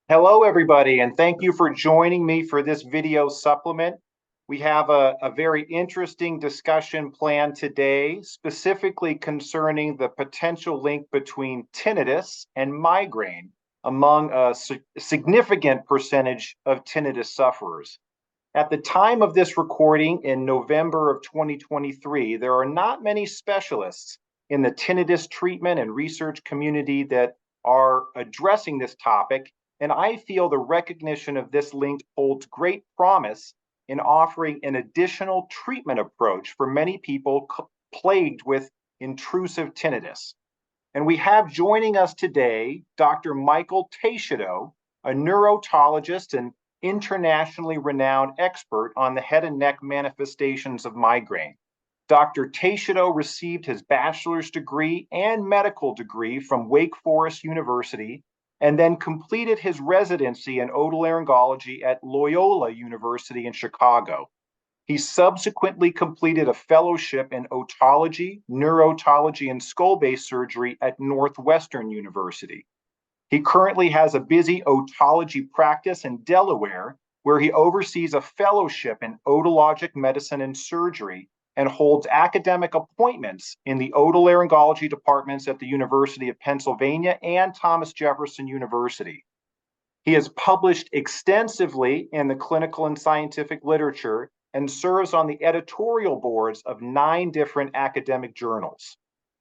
Hello, everybody, and thank you for joining me for this video supplement. We have a very interesting discussion planned today, specifically concerning the potential link between tinnitus and migraine among a significant percentage of tinnitus sufferers. At the time of this recording in November of 2023, there are not many specialists in the tinnitus treatment and research community that are addressing this topic, and I feel the recognition of this link holds great promise in offering an additional treatment approach for many people plagued with intrusive tinnitus. And we have joining us today Dr. Michael Teixido, a neurotologist and internationally renowned expert on the head and neck manifestations of migraine. Dr. Teixido received his bachelor's degree and medical degree from Wake Forest University and then completed his residency in otolaryngology at Loyola University in Chicago. He subsequently completed a fellowship in otology, neurotology, and skull-base surgery at Northwestern University. He currently has a busy otology practice in Delaware, where he oversees a fellowship in otologic medicine and surgery and holds academic appointments in the otolaryngology departments at the University of Pennsylvania and Thomas Jefferson University. He has published extensively in the clinical and scientific literature and serves on the editorial boards of 9 different academic journals.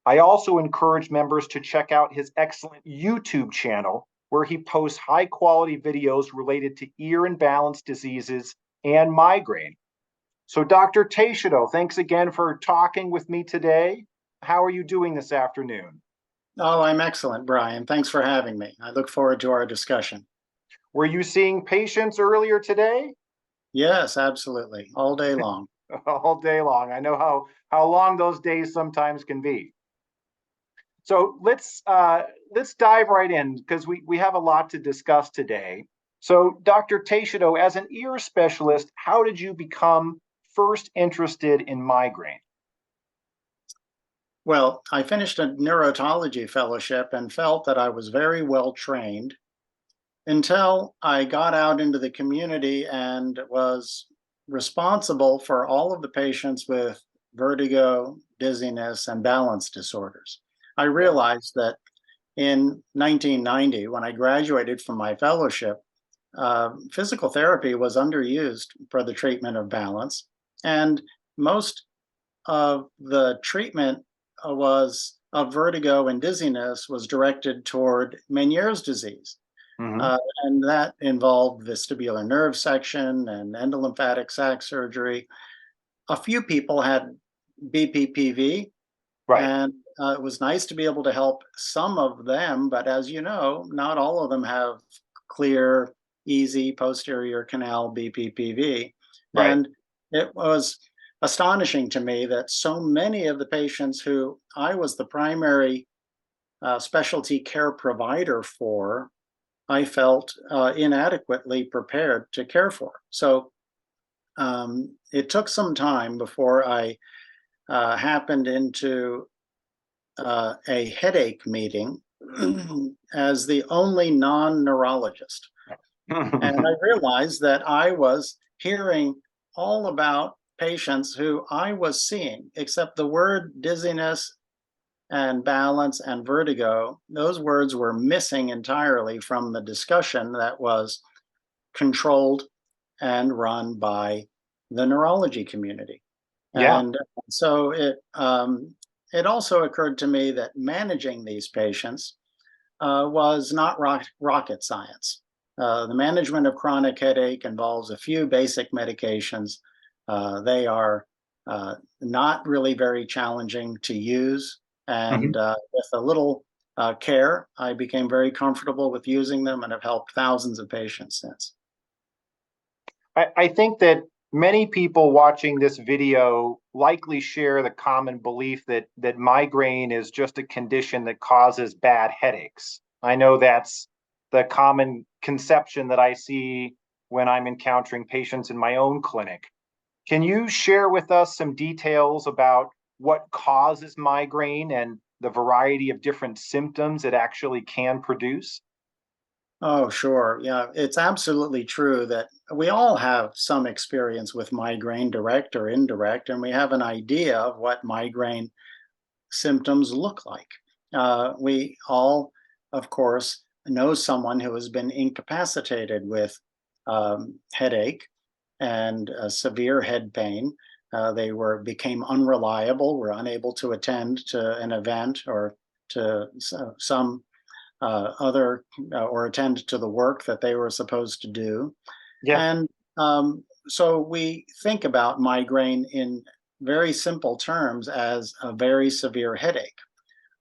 I also encourage members to check out his excellent YouTube channel, where he posts high-quality videos related to ear and balance diseases and migraine. So, Dr. Teixido, thanks again for talking with me today. How are you doing this afternoon? Oh, I'm excellent, Brian. Thanks for having me. I look forward to our discussion. Were you seeing patients earlier today? Yes, absolutely. All day long. All day long. I know how long those days sometimes can be. So let's dive right in, because we have a lot to discuss today. So, Dr. Teixido, as an ear specialist, how did you become first interested in migraine? Well, I finished a neurotology fellowship and felt that I was very well trained until I got out into the community and was responsible for all of the patients with vertigo, dizziness, and balance disorders. I realized that in 1990, when I graduated from my fellowship, physical therapy was underused for the treatment of balance, and most of the treatment of vertigo and dizziness was directed toward Meniere's disease. Mm-hmm. And that involved vestibular nerve section and endolymphatic sac surgery. A few people had BPPV, Right. and it was nice to be able to help some of them, but as you know, not all of them have clear, easy posterior canal BPPV. Right. And it was astonishing to me that so many of the patients who I was the primary specialty care provider for, I felt inadequately prepared to care for. So it took some time before I happened into a headache meeting as the only non-neurologist. And I realized that I was hearing all about patients who I was seeing, except the word dizziness and balance and vertigo, those words were missing entirely from the discussion that was controlled and run by the neurology community. Yeah. And so it also occurred to me that managing these patients was not rocket science. The management of chronic headache involves a few basic medications. They are not really very challenging to use. And with a little care, I became very comfortable with using them and have helped thousands of patients since. I think that many people watching this video likely share the common belief that migraine is just a condition that causes bad headaches. I know that's the common conception that I see when I'm encountering patients in my own clinic. Can you share with us some details about what causes migraine and the variety of different symptoms it actually can produce? Oh, sure. Yeah, it's absolutely true that we all have some experience with migraine, direct or indirect, and we have an idea of what migraine symptoms look like. We all, of course, know someone who has been incapacitated with headache and severe head pain. They became unreliable, were unable to attend to an event or to some other or attend to the work that they were supposed to do. Yeah, And so we think about migraine in very simple terms as a very severe headache,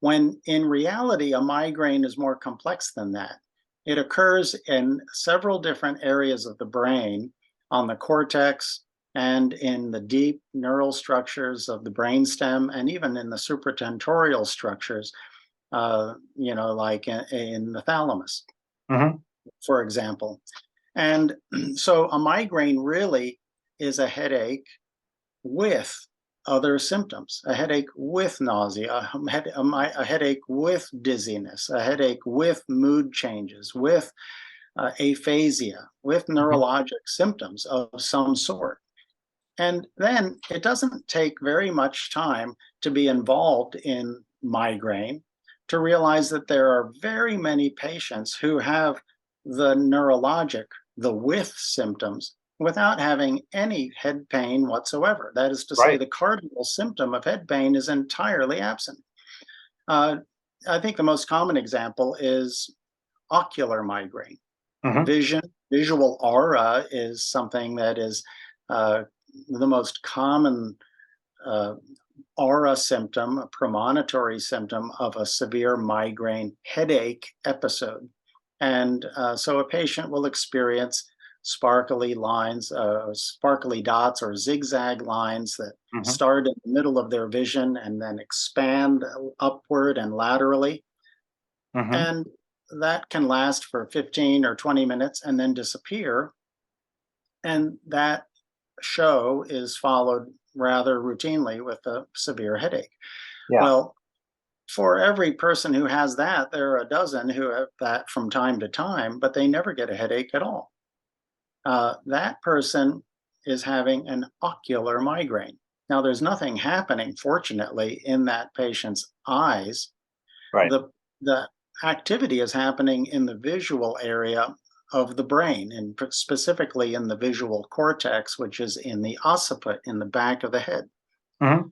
when in reality, a migraine is more complex than that. It occurs in several different areas of the brain, on the cortex and in the deep neural structures of the brainstem, and even in the supratentorial structures, like in the thalamus, hmm, for example. And so a migraine really is a headache with other symptoms, a headache with nausea, a headache with dizziness, a headache with mood changes, with aphasia, with hmm, neurologic symptoms of some sort. And then it doesn't take very much time to be involved in migraine to realize that there are very many patients who have the neurologic, the with symptoms without having any head pain whatsoever. That is to say, right. the cardinal symptom of head pain is entirely absent. Uh, I think the most common example is ocular migraine. Hmm. Visual aura is something that is uh, the most common uh, aura symptom, a premonitory symptom of a severe migraine headache episode. And so a patient will experience sparkly lines, sparkly dots or zigzag lines that Hmm. start in the middle of their vision and then expand upward and laterally. Hmm. And that can last for 15 or 20 minutes and then disappear. And that show is followed rather routinely with a severe headache. Yeah. Well, for every person who has that, there are a dozen who have that from time to time, but they never get a headache at all. That person is having an ocular migraine. Now, there's nothing happening, fortunately, in that patient's eyes. Right. The activity is happening in the visual area of the brain, and specifically in the visual cortex, which is in the occiput in the back of the head. Hmm.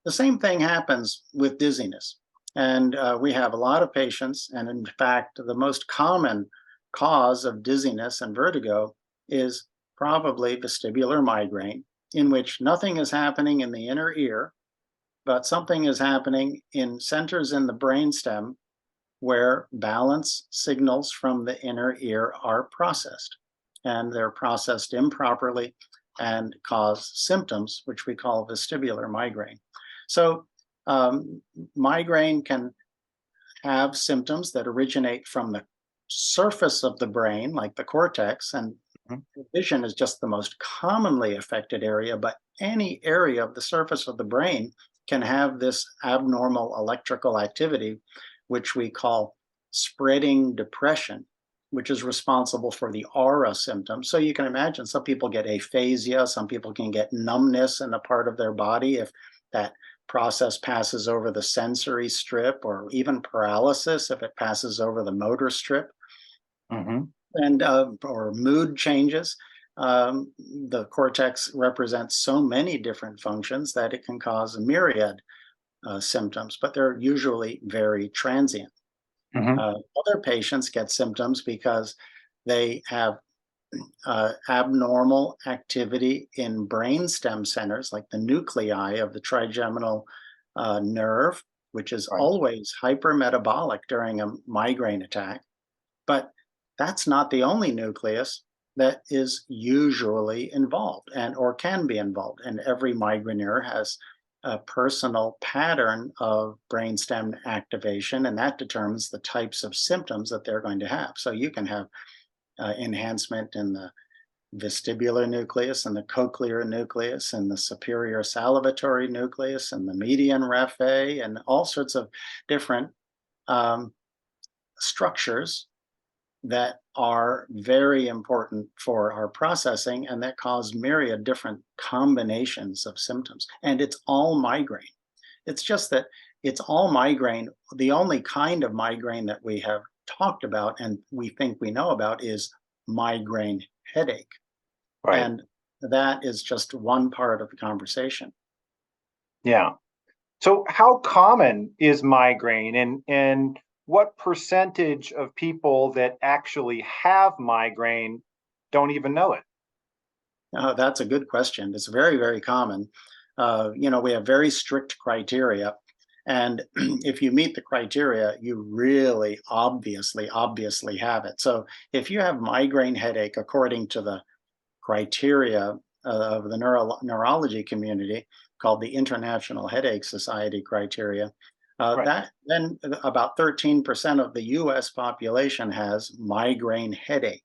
The same thing happens with dizziness. And we have a lot of patients, and in fact, the most common cause of dizziness and vertigo is probably vestibular migraine, in which nothing is happening in the inner ear, but something is happening in centers in the brainstem where balance signals from the inner ear are processed. And they're processed improperly and cause symptoms, which we call vestibular migraine. So, migraine can have symptoms that originate from the surface of the brain, like the cortex, and Hmm. vision is just the most commonly affected area, but any area of the surface of the brain can have this abnormal electrical activity, which we call spreading depression, which is responsible for the aura symptoms. So you can imagine some people get aphasia, some people can get numbness in a part of their body if that process passes over the sensory strip, or even paralysis if it passes over the motor strip, Hmm. and or mood changes. The cortex represents so many different functions that it can cause a myriad symptoms, but they're usually very transient. Hmm. Other patients get symptoms because they have abnormal activity in brainstem centers, like the nuclei of the trigeminal nerve, which is Right. always hypermetabolic during a migraine attack. But that's not the only nucleus that is usually involved and or can be involved. And every migraineur has a personal pattern of brainstem activation, and that determines the types of symptoms that they're going to have. So you can have enhancement in the vestibular nucleus and the cochlear nucleus and the superior salivatory nucleus and the median raphe and all sorts of different um, structures that are very important for our processing and that cause myriad different combinations of symptoms. And it's all migraine. It's just that it's all migraine. The only kind of migraine that we have talked about and we think we know about is migraine headache. Right. And that is just one part of the conversation. Yeah. So how common is migraine, and what percentage of people that actually have migraine don't even know it? That's a good question. It's very, very common. We have very strict criteria. And if you meet the criteria, you really obviously have it. So if you have migraine headache, according to the criteria of the neurology community called the International Headache Society criteria, Right. that then about 13% of the US population has migraine headache.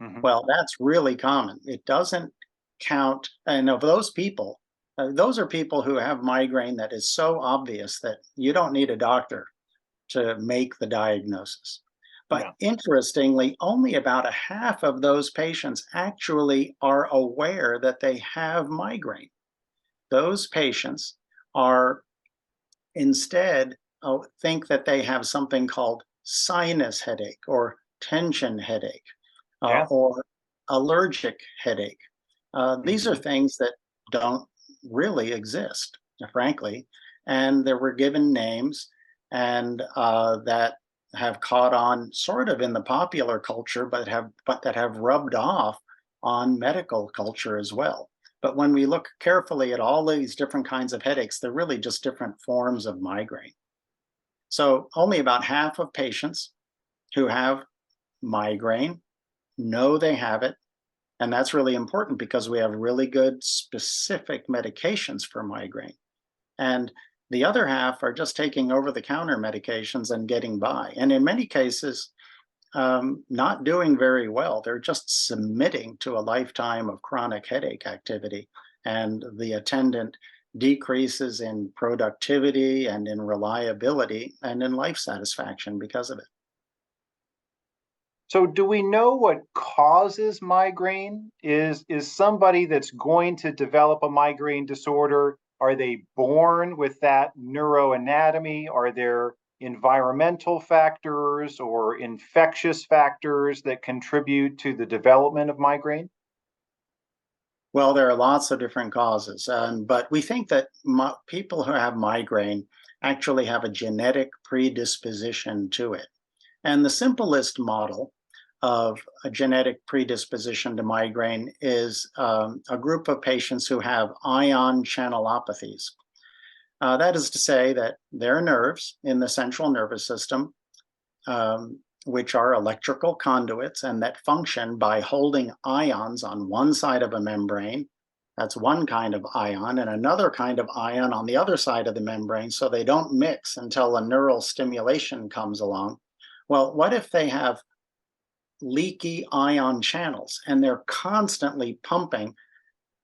Hmm. Well, that's really common. It doesn't count. And of those people, those are people who have migraine that is so obvious that you don't need a doctor to make the diagnosis. But Yeah. interestingly, only about a half of those patients actually are aware that they have migraine. Those patients are instead think that they have something called sinus headache or tension headache Yeah. or allergic headache. These are Hmm. things that don't really exist, frankly, and they were given names and that have caught on sort of in the popular culture, but that have rubbed off on medical culture as well. But when we look carefully at all of these different kinds of headaches, they're really just different forms of migraine. So only about half of patients who have migraine know they have it. And that's really important because we have really good specific medications for migraine. And the other half are just taking over the counter medications and getting by. And in many cases, not doing very well. They're just submitting to a lifetime of chronic headache activity and the attendant decreases in productivity and in reliability and in life satisfaction because of it. So do we know what causes migraine? Is somebody that's going to develop a migraine disorder, are they born with that neuroanatomy? Are there environmental factors or infectious factors that contribute to the development of migraine? Well, there are lots of different causes, but we think that people who have migraine actually have a genetic predisposition to it. And the simplest model of a genetic predisposition to migraine is a group of patients who have ion channelopathies. That is to say that their nerves in the central nervous system, which are electrical conduits and that function by holding ions on one side of a membrane. That's one kind of ion, and another kind of ion on the other side of the membrane, so they don't mix until a neural stimulation comes along. Well, what if they have leaky ion channels and they're constantly pumping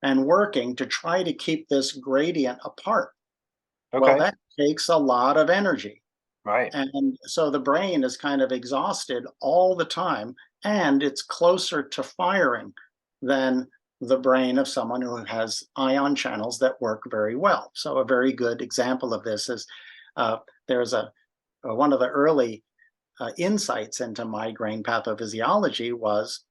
and working to try to keep this gradient apart? Well, Okay. that takes a lot of energy. Right. And so the brain is kind of exhausted all the time, and it's closer to firing than the brain of someone who has ion channels that work very well. So a very good example of this is uh, there's one of the early insights into migraine pathophysiology was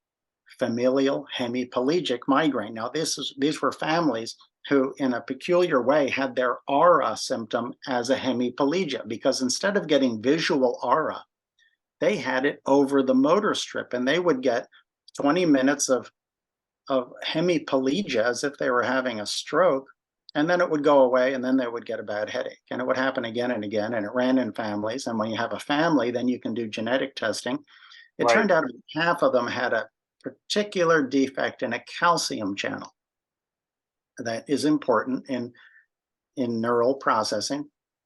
familial hemiplegic migraine. Now, these were families who, in a peculiar way, had their aura symptom as a hemiplegia because instead of getting visual aura, they had it over the motor strip, and they would get 20 minutes of hemiplegia as if they were having a stroke, and then it would go away, and then they would get a bad headache, and it would happen again and again, and it ran in families. And when you have a family, then you can do genetic testing. It Right. turned out that half of them had a particular defect in a calcium channel that is important in neural processing.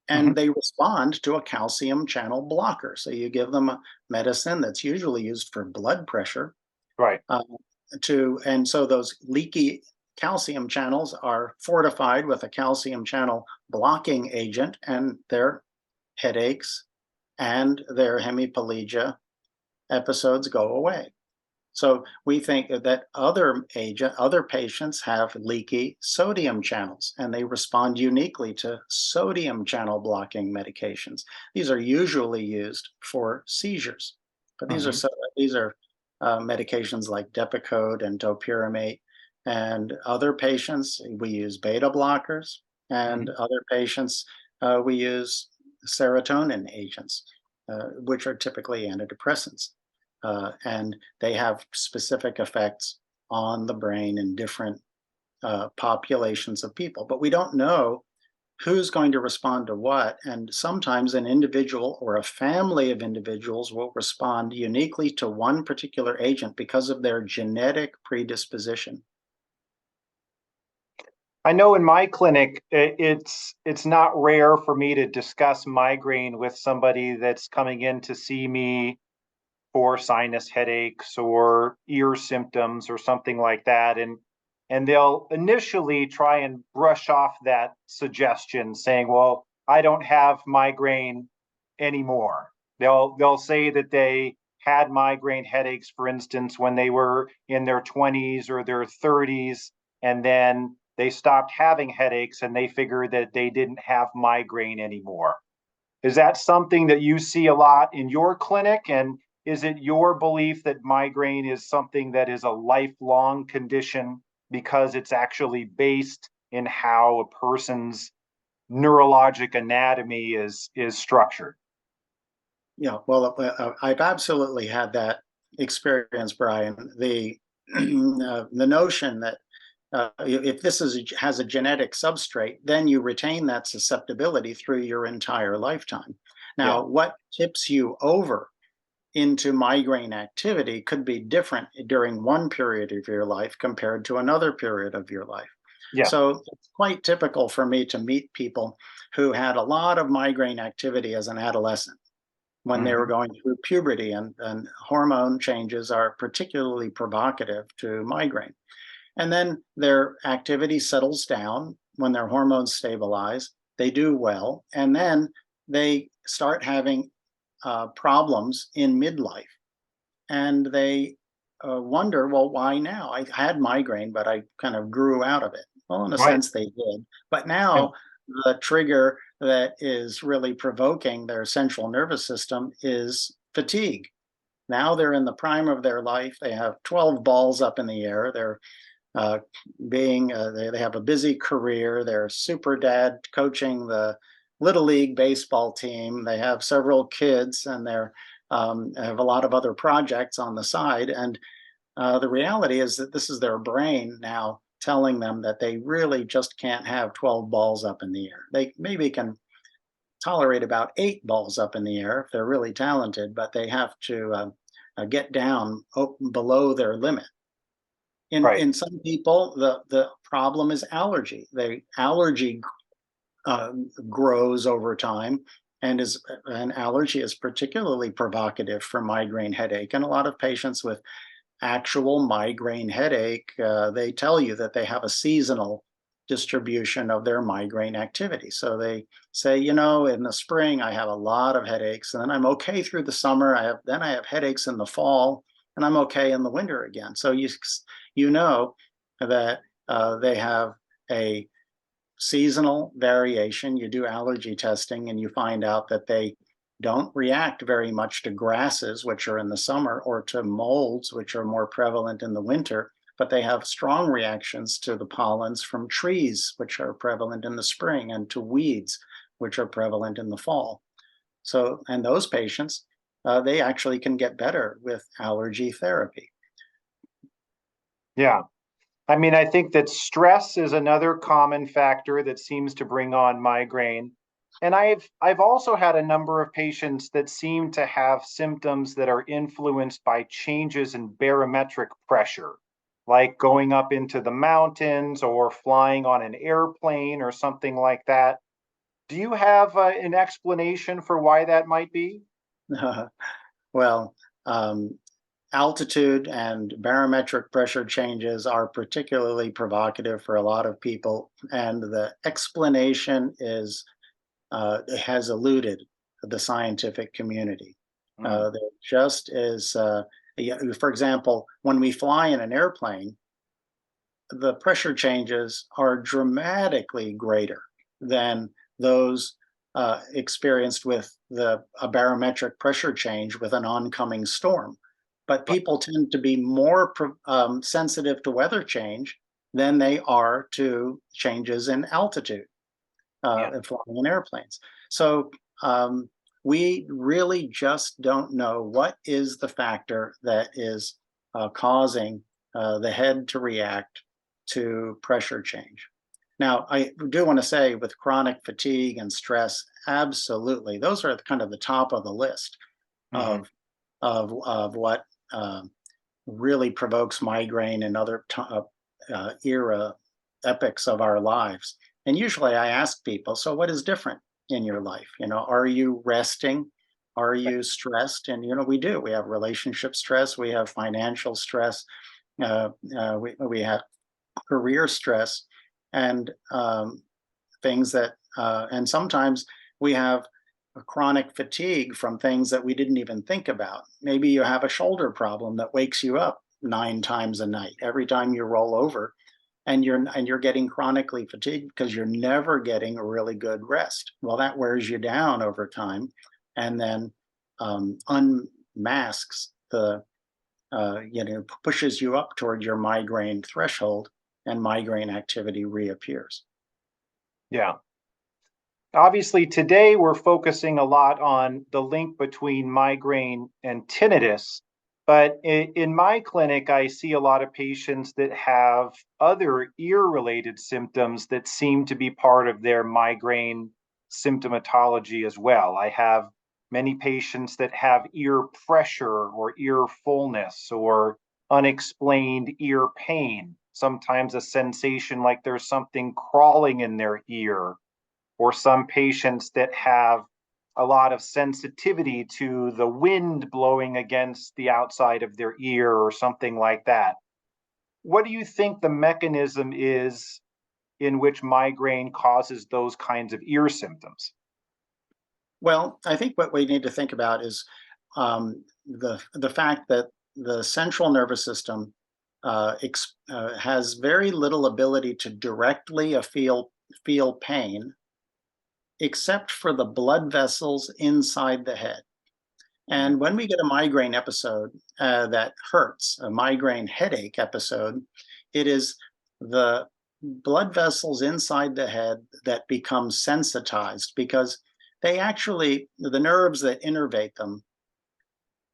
Hmm. And they respond to a calcium channel blocker. So you give them a medicine that's usually used for blood pressure. Right. Uh, and so those leaky calcium channels are fortified with a calcium channel blocking agent, and their headaches and their hemiplegia episodes go away. So we think that other patients have leaky sodium channels, and they respond uniquely to sodium channel blocking medications. These are usually used for seizures, but these are medications like Depakote and topiramate. And other patients, we use beta blockers, and other patients, we use serotonin agents, which are typically antidepressants. And they have specific effects on the brain in different populations of people. But we don't know who's going to respond to what. And sometimes an individual or a family of individuals will respond uniquely to one particular agent because of their genetic predisposition. I know in my clinic, it's not rare for me to discuss migraine with somebody that's coming in to see me for sinus headaches or ear symptoms or something like that. And they'll initially try and brush off that suggestion, saying, well, I don't have migraine anymore. They'll say that they had migraine headaches, for instance, when they were in their 20s or their 30s, and then they stopped having headaches and they figured that they didn't have migraine anymore. Is that something that you see a lot in your clinic? And is it your belief that migraine is something that is a lifelong condition because it's actually based in how a person's neurologic anatomy is structured? Yeah, well, I've absolutely had that experience, Brian. The notion that if this has a genetic substrate, then you retain that susceptibility through your entire lifetime. Yeah. Now, what tips you over into migraine activity could be different during one period of your life compared to another period of your life. Yeah. So it's quite typical for me to meet people who had a lot of migraine activity as an adolescent when they were going through puberty, and hormone changes are particularly provocative to migraine. And then their activity settles down when their hormones stabilize, they do well, and then they start having problems in midlife. And they wonder, well, why now? I had migraine, but I kind of grew out of it. Well, in a Right. sense, they did. But Yeah. now the trigger that is really provoking their central nervous system is fatigue. Now they're in the prime of their life. They have 12 balls up in the air. They're they have a busy career. They're super dad coaching the little league baseball team. They have several kids, and they're have a lot of other projects on the side. And the reality is that this is their brain now telling them that they really just can't have 12 balls up in the air. They maybe can tolerate about 8 balls up in the air if they're really talented, but they have to get down below their limit. Right. In some people, the problem is allergy. The allergy grows over time, and is an allergy is particularly provocative for migraine headache. And a lot of patients with actual migraine headache, they tell you that they have a seasonal distribution of their migraine activity. So they say, in the spring I have a lot of headaches, and then I'm okay through the summer. I have headaches in the fall, and I'm okay in the winter again. So you know that they have a seasonal variation. You do allergy testing, and you find out that they don't react very much to grasses, which are in the summer, or to molds, which are more prevalent in the winter, but they have strong reactions to the pollens from trees, which are prevalent in the spring, and to weeds, which are prevalent in the fall. So, and those patients, they actually can get better with allergy therapy. Yeah. I mean, I think that stress is another common factor that seems to bring on migraine. And I've also had a number of patients that seem to have symptoms that are influenced by changes in barometric pressure, like going up into the mountains or flying on an airplane or something like that. Do you have an explanation for why that might be? Well, um, altitude and barometric pressure changes are particularly provocative for a lot of people, and the explanation has eluded the scientific community. Mm. There just is, for example, when we fly in an airplane, the pressure changes are dramatically greater than those experienced with a barometric pressure change with an oncoming storm. But Right. people tend to be more sensitive to weather change than they are to changes in altitude Yeah. and flying in airplanes. So we really just don't know what is the factor that is causing the head to react to pressure change. Now, I do want to say with chronic fatigue and stress, absolutely, those are kind of the top of the list Hmm. of what really provokes migraine and other era epics of our lives. And usually I ask people, so what is different in your life? Are you resting? Are Right. you stressed? And, we do. We have relationship stress, we have financial stress, we have career stress, and things and sometimes we have a chronic fatigue from things that we didn't even think about. Maybe you have a shoulder problem that wakes you up 9 times a night every time you roll over, and you're getting chronically fatigued because you're never getting a really good rest. Well, that wears you down over time, and then unmasks pushes you up toward your migraine threshold, and migraine activity reappears. Yeah. Obviously, today we're focusing a lot on the link between migraine and tinnitus. But in my clinic, I see a lot of patients that have other ear related symptoms that seem to be part of their migraine symptomatology as well. I have many patients that have ear pressure or ear fullness or unexplained ear pain, sometimes a sensation like there's something crawling in their ear, or some patients that have a lot of sensitivity to the wind blowing against the outside of their ear or something like that. What do you think the mechanism is in which migraine causes those kinds of ear symptoms? Well, I think what we need to think about is the fact that the central nervous system has very little ability to directly feel pain, except for the blood vessels inside the head. Mhm. And when we get a migraine episode that hurts, a migraine headache episode, it is the blood vessels inside the head that become sensitized because the nerves that innervate them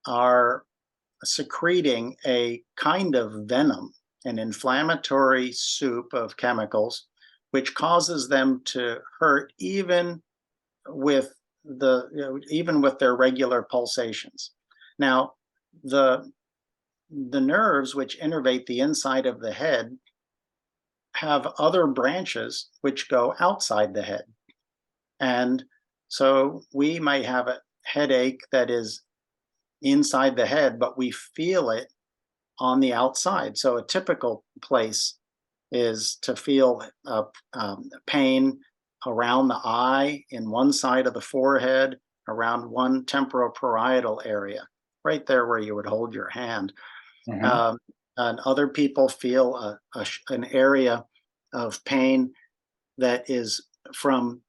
are secreting a kind of venom, an inflammatory soup of chemicals, which causes them to hurt with even with their regular pulsations. Now, the the nerves which innervate the inside of the head have other branches which go outside the head. And so we might have a headache that is inside the head, but we feel it on the outside. So a typical place is to feel pain around the eye, in one side of the forehead, around one temporoparietal area, right there where you would hold your hand. Mhm. Um, and other people feel an area of pain that is from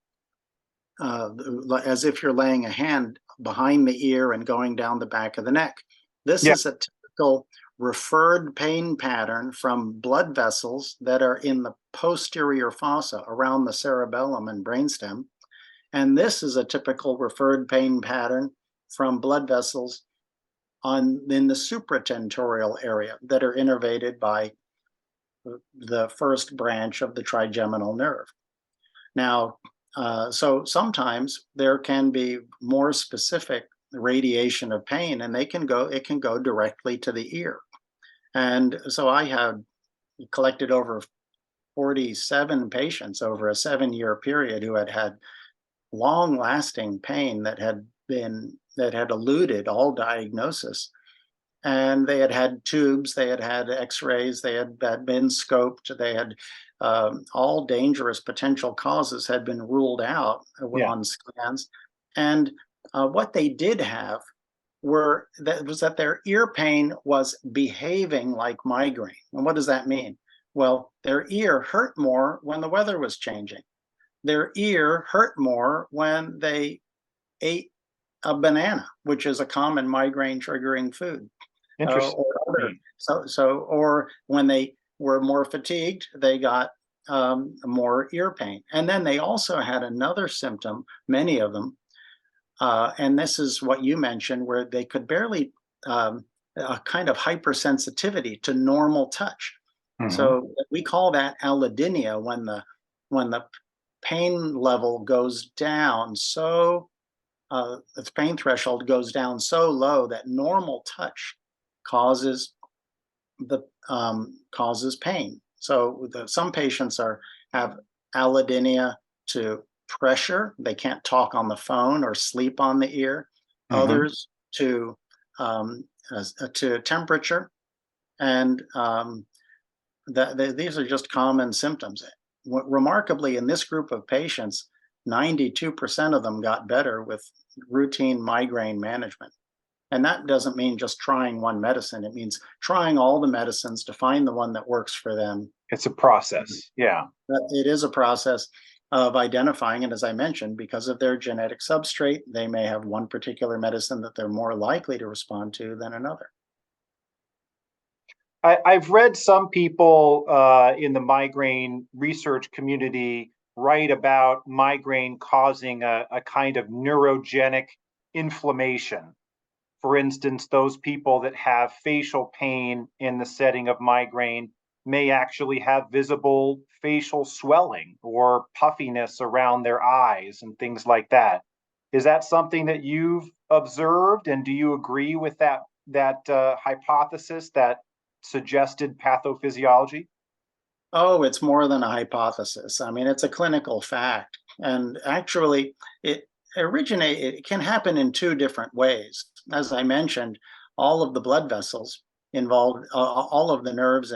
as if you're laying a hand behind the ear and going down the back of the neck. This Yeah. is a typical referred pain pattern from blood vessels that are in the posterior fossa around the cerebellum and brainstem. And this is a typical referred pain pattern from blood vessels in the supratentorial area that are innervated by the first branch of the trigeminal nerve. Now, so sometimes there can be more specific radiation of pain, and it can go directly to the ear. And so I had collected over 47 patients over a 7-year period who had long lasting pain that had eluded all diagnosis. and they had had tubes, they had had x-rays, they had been scoped, they had all dangerous potential causes had been ruled out Yeah. on scans. And what they did have was that their ear pain was behaving like migraine. And what does that mean? Well, their ear hurt more when the weather was changing. Their ear hurt more when they ate a banana, which is a common migraine triggering food, Interesting. or other. Or when they were more fatigued, they got more ear pain. And then they also had another symptom, many of them, and this is what you mentioned, where they could barely, a kind of hypersensitivity to normal touch. Hmm. So we call that allodynia when the pain level goes down so its pain threshold goes down so low that normal touch causes causes pain. So some patients have allodynia to pressure; they can't talk on the phone or sleep on the ear. Hmm. Others to temperature, and these are just common symptoms. Remarkably, in this group of patients, 92% of them got better with routine migraine management. And that doesn't mean just trying one medicine. It means trying all the medicines to find the one that works for them. It's a process. Yeah. It is a process of identifying, and as I mentioned, because of their genetic substrate, they may have one particular medicine that they're more likely to respond to than another. I've read some people in the migraine research community write about migraine causing a kind of neurogenic inflammation. For instance, those people that have facial pain in the setting of migraine may actually have visible facial swelling or puffiness around their eyes and things like that. Is that something that you've observed, and do you agree with that hypothesis, that suggested pathophysiology? Oh, it's more than a hypothesis. I mean, it's a clinical fact. And actually, it can happen in two different ways. As I mentioned, all of the blood vessels involved, all of the nerves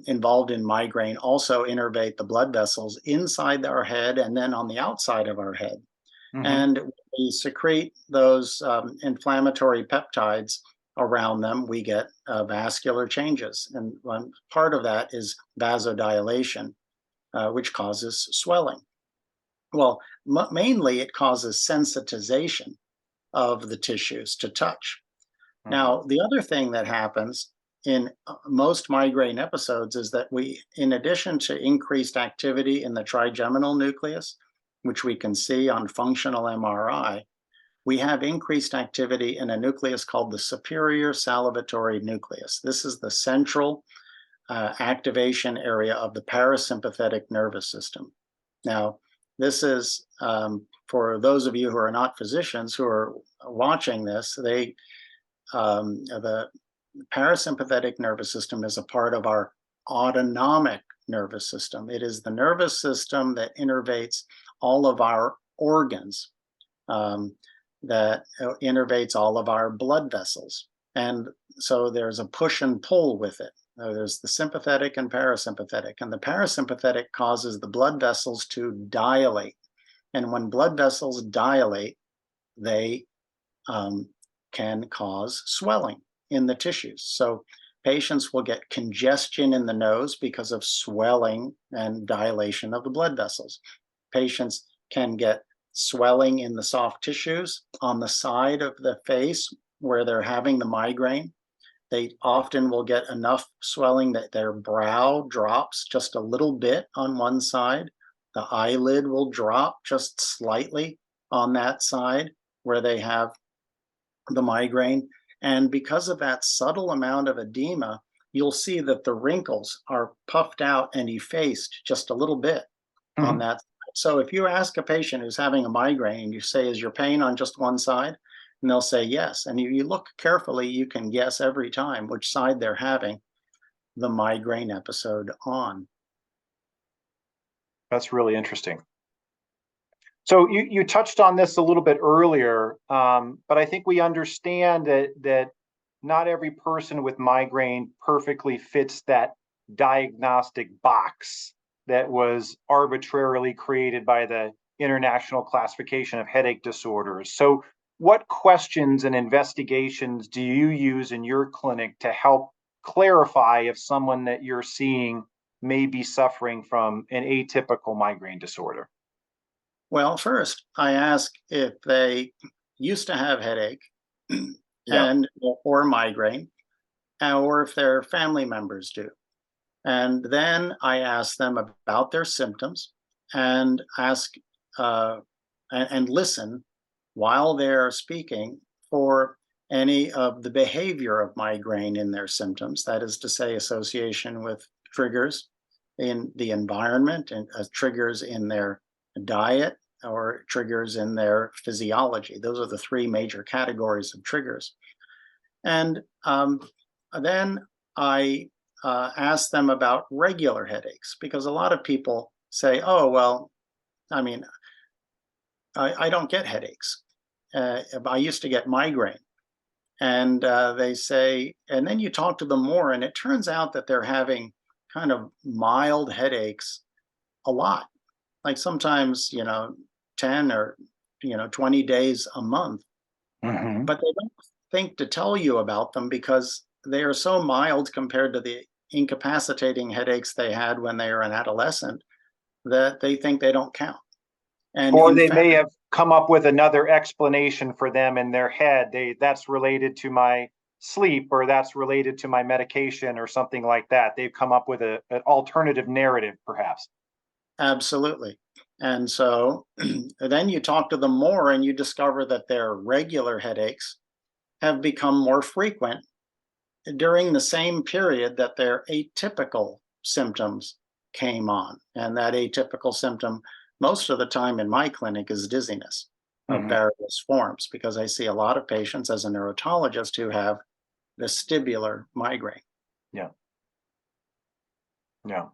involved in migraine also innervate the blood vessels inside our head and then on the outside of our head. Hmm. And we secrete those inflammatory peptides around them. We get vascular changes. And one part of that is vasodilation, which causes swelling. Well, mainly it causes sensitization of the tissues to touch. Hmm. Now, the other thing that happens in most migraine episodes is that in addition to increased activity in the trigeminal nucleus, which we can see on functional MRI, we have increased activity in a nucleus called the superior salivatory nucleus. This is the central activation area of the parasympathetic nervous system. Now, this is for those of you who are not physicians who are watching this, the parasympathetic nervous system is a part of our autonomic nervous system. It is the nervous system that innervates all of our organs, that innervates all of our blood vessels. And so there's a push and pull with it. There's the sympathetic and parasympathetic. And the parasympathetic causes the blood vessels to dilate. And when blood vessels dilate, they can cause swelling in the tissues. So patients will get congestion in the nose because of swelling and dilation of the blood vessels. Patients can get swelling in the soft tissues on the side of the face where they're having the migraine. They often will get enough swelling that their brow drops just a little bit on one side. The eyelid will drop just slightly on that side where they have the migraine. And because of that subtle amount of edema, you'll see that the wrinkles are puffed out and effaced just a little bit on Hmm. that. So if you ask a patient who's having a migraine and you say, "Is your pain on just one side?" And they'll say yes. And if you look carefully, you can guess every time which side they're having the migraine episode on. That's really interesting. So you touched on this a little bit earlier, but I think we understand that not every person with migraine perfectly fits that diagnostic box that was arbitrarily created by the International Classification of Headache Disorders. So, what questions and investigations do you use in your clinic to help clarify if someone that you're seeing may be suffering from an atypical migraine disorder? Well, first, I ask if they used to have headache Yeah. and or migraine, or if their family members do. And then I ask them about their symptoms and ask uh, and listen while they're speaking for any of the behavior of migraine in their symptoms. That is to say, association with triggers in the environment and triggers in their diet or triggers in their physiology. Those are the three major categories of triggers. And then I ask them about regular headaches because a lot of people say, oh, well, I mean, I don't get headaches. I used to get migraine. And they say, and then you talk to them more, and it turns out that they're having kind of mild headaches a lot, like sometimes, 10 or, 20 days a month. Hmm. But they don't think to tell you about them because they are so mild compared to the incapacitating headaches they had when they were an adolescent that they think they don't count. And Or in they fact, may have come up with another explanation for them in their head. That's related to my sleep, or that's related to my medication, or something like that. They've come up with an alternative narrative, perhaps. absolutely. And so then you talk to them more and you discover that their regular headaches have become more frequent during the same period that their atypical symptoms came on. And that atypical symptom, most of the time in my clinic, is dizziness of Hmm. various forms, because I see a lot of patients as a neurologist who have vestibular migraine. Yeah, yeah.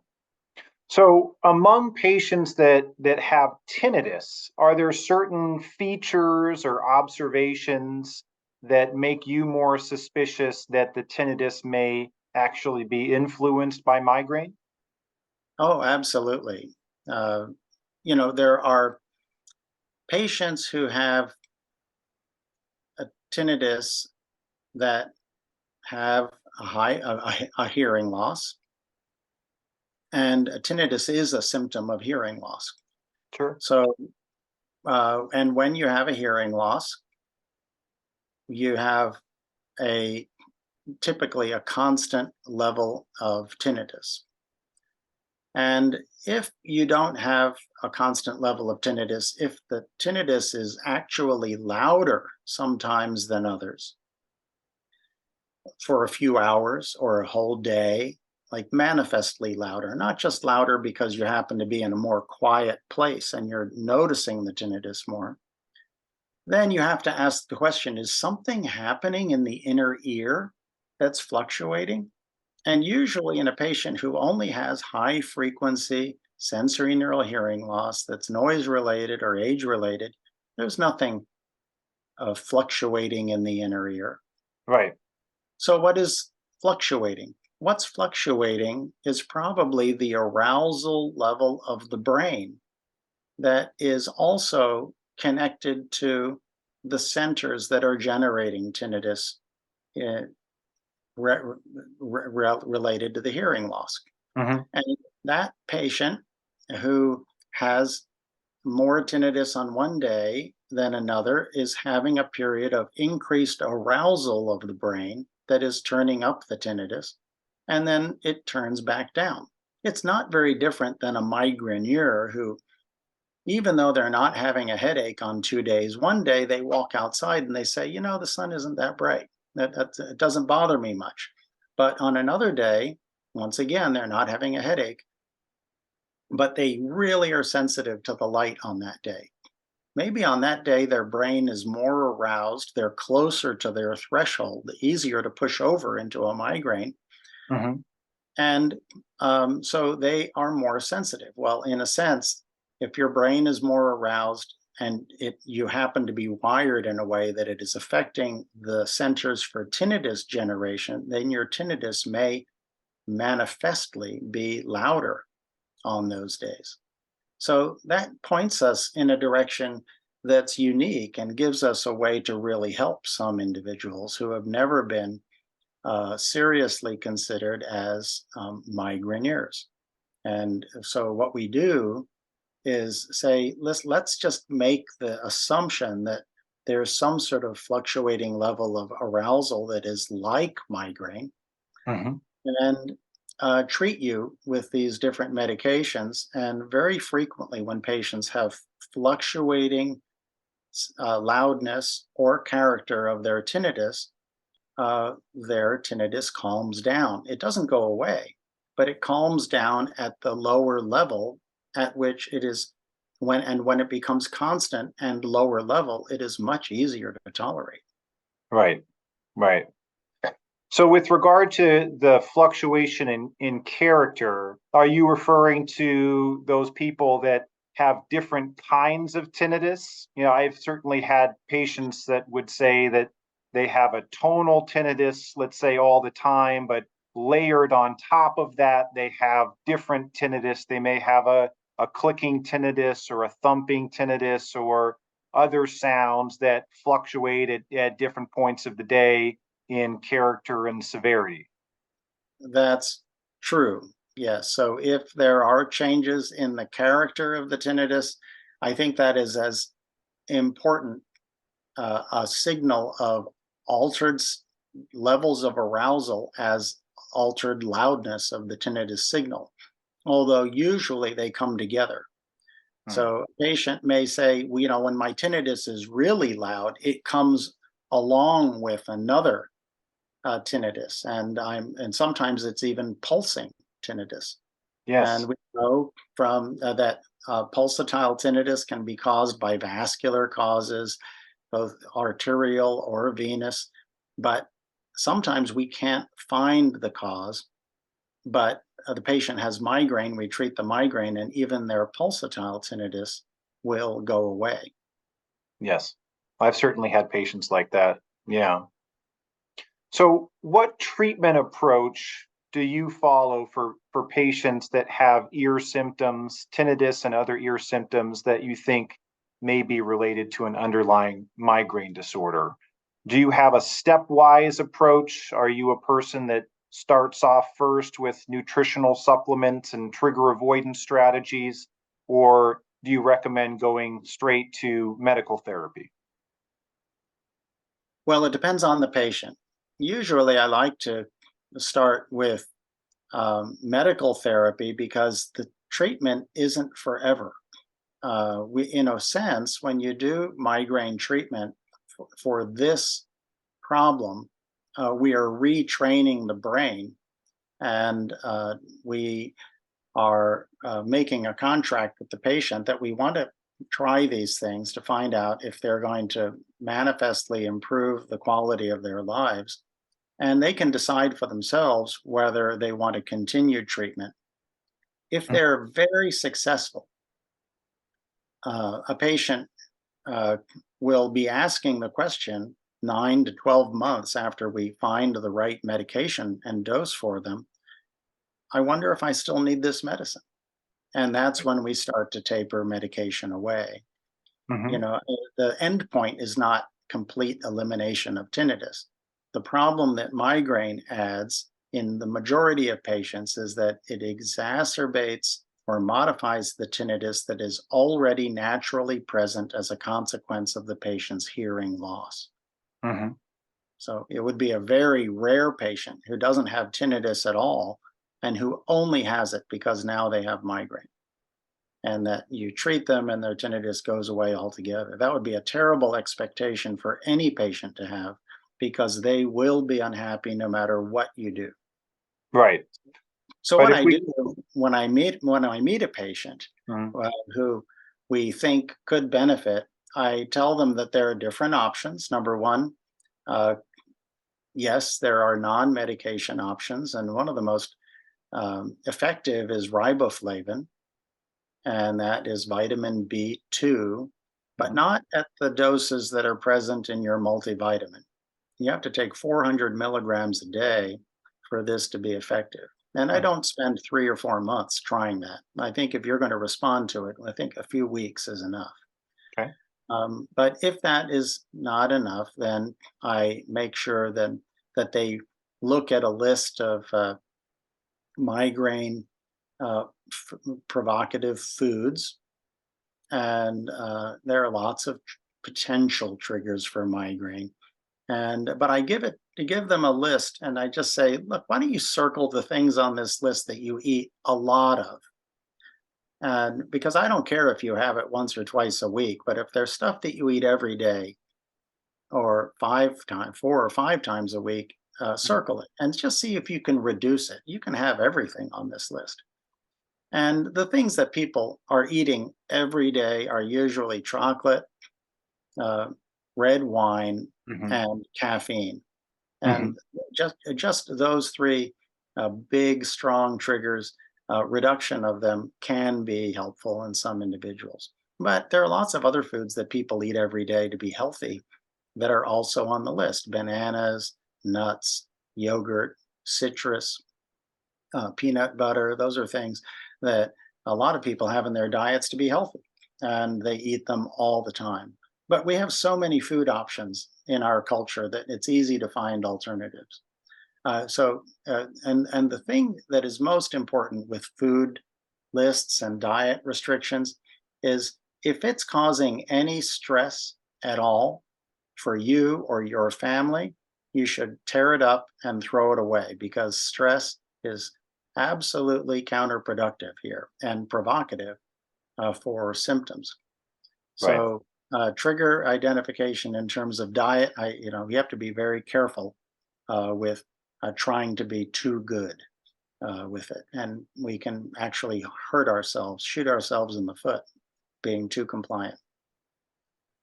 So, among patients that have tinnitus, are there certain features or observations that make you more suspicious that the tinnitus may actually be influenced by migraine? Oh, absolutely. Uh, there are patients who have a tinnitus that have a hearing loss, and a tinnitus is a symptom of hearing loss. Sure. So, and when you have a hearing loss, you have a typically a constant level of tinnitus. And if you don't have a constant level of tinnitus, if the tinnitus is actually louder sometimes than others for a few hours or a whole day, like manifestly louder, not just louder because you happen to be in a more quiet place and you're noticing the tinnitus more, then you have to ask the question, is something happening in the inner ear that's fluctuating? And usually, in a patient who only has high frequency sensory neural hearing loss that's noise related or age related, there's nothing fluctuating in the inner ear. Right. So, what is fluctuating? What's fluctuating is probably the arousal level of the brain that is also connected to the centers that are generating tinnitus uh, related to the hearing loss. Hmm. And that patient who has more tinnitus on one day than another is having a period of increased arousal of the brain that is turning up the tinnitus, and then it turns back down. It's not very different than a migraineur who, even though they're not having a headache on 2 days, one day they walk outside and they say, the sun isn't that bright. It doesn't bother me much. But on another day, once again, they're not having a headache, but they really are sensitive to the light on that day. Maybe on that day, their brain is more aroused, they're closer to their threshold, easier to push over into a migraine. Hmm. And so they are more sensitive. Well, in a sense, if your brain is more aroused, and you happen to be wired in a way that it is affecting the centers for tinnitus generation, then your tinnitus may manifestly be louder on those days. So that points us in a direction that's unique and gives us a way to really help some individuals who have never been seriously considered as migraineurs. And so what we do is say, let's just make the assumption that there's some sort of fluctuating level of arousal that is like migraine, Hmm. and treat you with these different medications. And very frequently, when patients have fluctuating loudness or character of their tinnitus calms down. It doesn't go away, but it calms down at the lower level at which it is when it becomes constant and lower level, it is much easier to tolerate. Right, right. So with regard to the fluctuation in character, are you referring to those people that have different kinds of tinnitus? I've certainly had patients that would say that they have a tonal tinnitus, let's say all the time, but layered on top of that, they have different tinnitus. They may have a clicking tinnitus or a thumping tinnitus or other sounds that fluctuate at different points of the day in character and severity. That's true. Yes. So if there are changes in the character of the tinnitus, I think that is as important a signal of altered levels of arousal as altered loudness of the tinnitus signal, although usually they come together. Hmm. So a patient may say, well, when my tinnitus is really loud, it comes along with another tinnitus, and sometimes it's even pulsing tinnitus. Yes. And we know from that pulsatile tinnitus can be caused by vascular causes, both arterial or venous, but sometimes we can't find the cause. But the patient has migraine, we treat the migraine, and even their pulsatile tinnitus will go away. Yes. I've certainly had patients like that. Yeah. So, what treatment approach do you follow for patients that have ear symptoms, tinnitus, and other ear symptoms that you think may be related to an underlying migraine disorder? Do you have a stepwise approach? Are you a person that starts off first with nutritional supplements and trigger avoidance strategies, or do you recommend going straight to medical therapy? Well, it depends on the patient. Usually, I like to start with medical therapy because the treatment isn't forever. In a sense, when you do migraine treatment for this problem, we are retraining the brain, and we are making a contract with the patient that we want to try these things to find out if they're going to manifestly improve the quality of their lives. And they can decide for themselves whether they want to continue treatment. If Mm. they're very successful, a patient uh, will be asking the question 9 to 12 months after we find the right medication and dose for them. I wonder if I still need this medicine. And that's when we start to taper medication away. Mhm. The end point is not complete elimination of tinnitus. The problem that migraine adds in the majority of patients is that it exacerbates or modifies the tinnitus that is already naturally present as a consequence of the patient's hearing loss. Mhm. So it would be a very rare patient who doesn't have tinnitus at all and who only has it because now they have migraine, and that you treat them and their tinnitus goes away altogether. That would be a terrible expectation for any patient to have because they will be unhappy no matter what you do. Right. So But what if I we do when I meet a patient Mhm. who we think could benefit, I tell them that there are different options. Number one, uh, yes, there are non-medication options, and one of the most effective is riboflavin, and that is vitamin B2 but not at the doses that are present in your multivitamin. You have to take 400 milligrams a day for this to be effective. And I Mm. don't spend 3 or 4 months trying that. I think if you're going to respond to it, I think a few weeks is enough. Okay. But if that is not enough, then I make sure that they look at a list of migraine provocative foods, and there are lots of potential triggers for migraine. And but I give them a list, and I just say, look, why don't you circle the things on this list that you eat a lot of? And because I don't care if you have it once or twice a week, but if there's stuff that you eat every day or 4 or 5 times a week, circle it and just see if you can reduce it. You can have everything on this list. And the things that people are eating every day are usually chocolate, uh, red wine, Hmm. and caffeine. Hmm. And just those three big, strong triggers, reduction of them can be helpful in some individuals. But there are lots of other foods that people eat every day to be healthy that are also on the list: bananas, nuts, yogurt, citrus, peanut butter. Those are things that a lot of people have in their diets to be healthy, and they eat them all the time. But we have so many food options in our culture that it's easy to find alternatives. And the thing that is most important with food lists and diet restrictions is if it's causing any stress at all for you or your family, you should tear it up and throw it away, because stress is absolutely counterproductive here and provocative for symptoms. Right. So, trigger identification in terms of diet, you have to be very careful with trying to be too good with it, and we can actually hurt ourselves, shoot ourselves in the foot, being too compliant.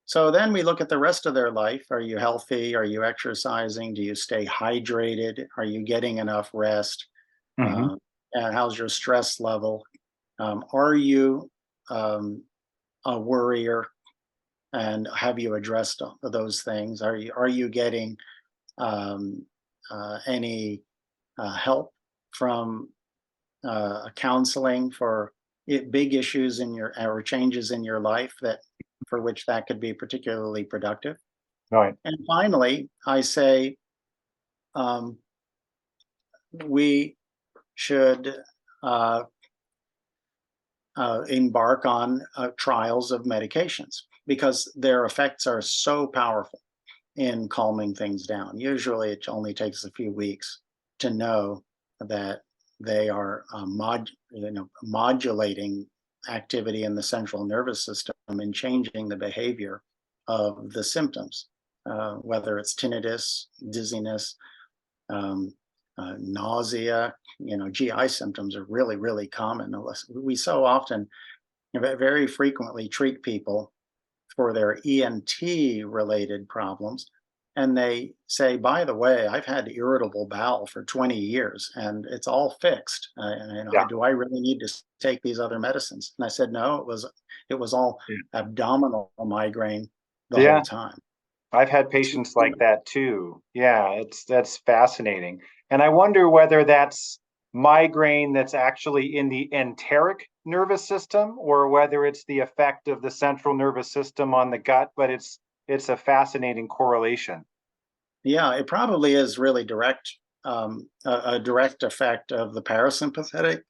So then we look at the rest of their life. Are you healthy? Are you exercising? Do you stay hydrated? Are you getting enough rest? Hmm. Uh, and how's your stress level? Are you a worrier? And have you addressed those things? Are you getting any help from counseling for big issues in your or changes in your life that for which that could be particularly productive? Right. And finally, I say um, we should uh, embark on trials of medications, because their effects are so powerful in calming things down. Usually, it only takes a few weeks to know that they are modulating activity in the central nervous system and changing the behavior of the symptoms, whether it's tinnitus, dizziness, um, nausea. GI symptoms are really, really common. We so often, very frequently, treat people for their ENT related problems. And they say, by the way, I've had irritable bowel for 20 years and it's all fixed. Yeah. Do I really need to take these other medicines? And I said, no, it was all Yeah. abdominal migraine the whole Yeah. time. I've had patients like that too. Yeah, that's fascinating. And I wonder whether that's migraine that's actually in the enteric nervous system or whether it's the effect of the central nervous system on the gut, but it's a fascinating correlation. Yeah, it probably is really a direct effect of the parasympathetic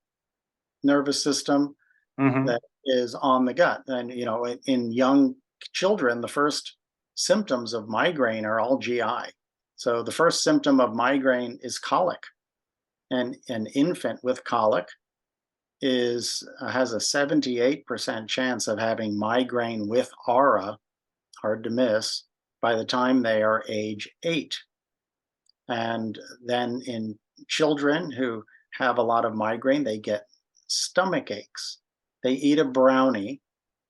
nervous system Hmm. that is on the gut. And, in young children, the first symptoms of migraine are all GI. So the first symptom of migraine is colic. And an infant with colic has a 78% chance of having migraine with aura, hard to miss, by the time they are age 8. And then in children who have a lot of migraine, they get stomach aches. They eat a brownie.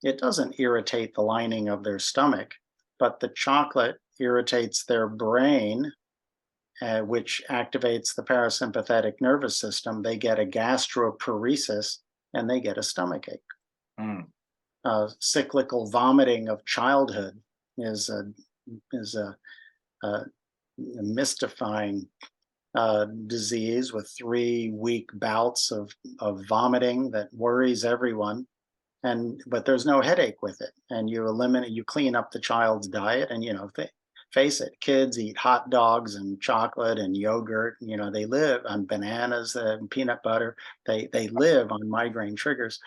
It doesn't irritate the lining of their stomach, but the chocolate irritates their brain, which activates the parasympathetic nervous system. They get a gastroparesis and they get a stomach ache. Mm. cyclical vomiting of childhood is a mystifying disease with 3-week bouts of vomiting that worries everyone. But there's no headache with it, and you clean up the child's diet, and face it, kids eat hot dogs and chocolate and yogurt. They live on bananas and peanut butter. They live on migraine triggers,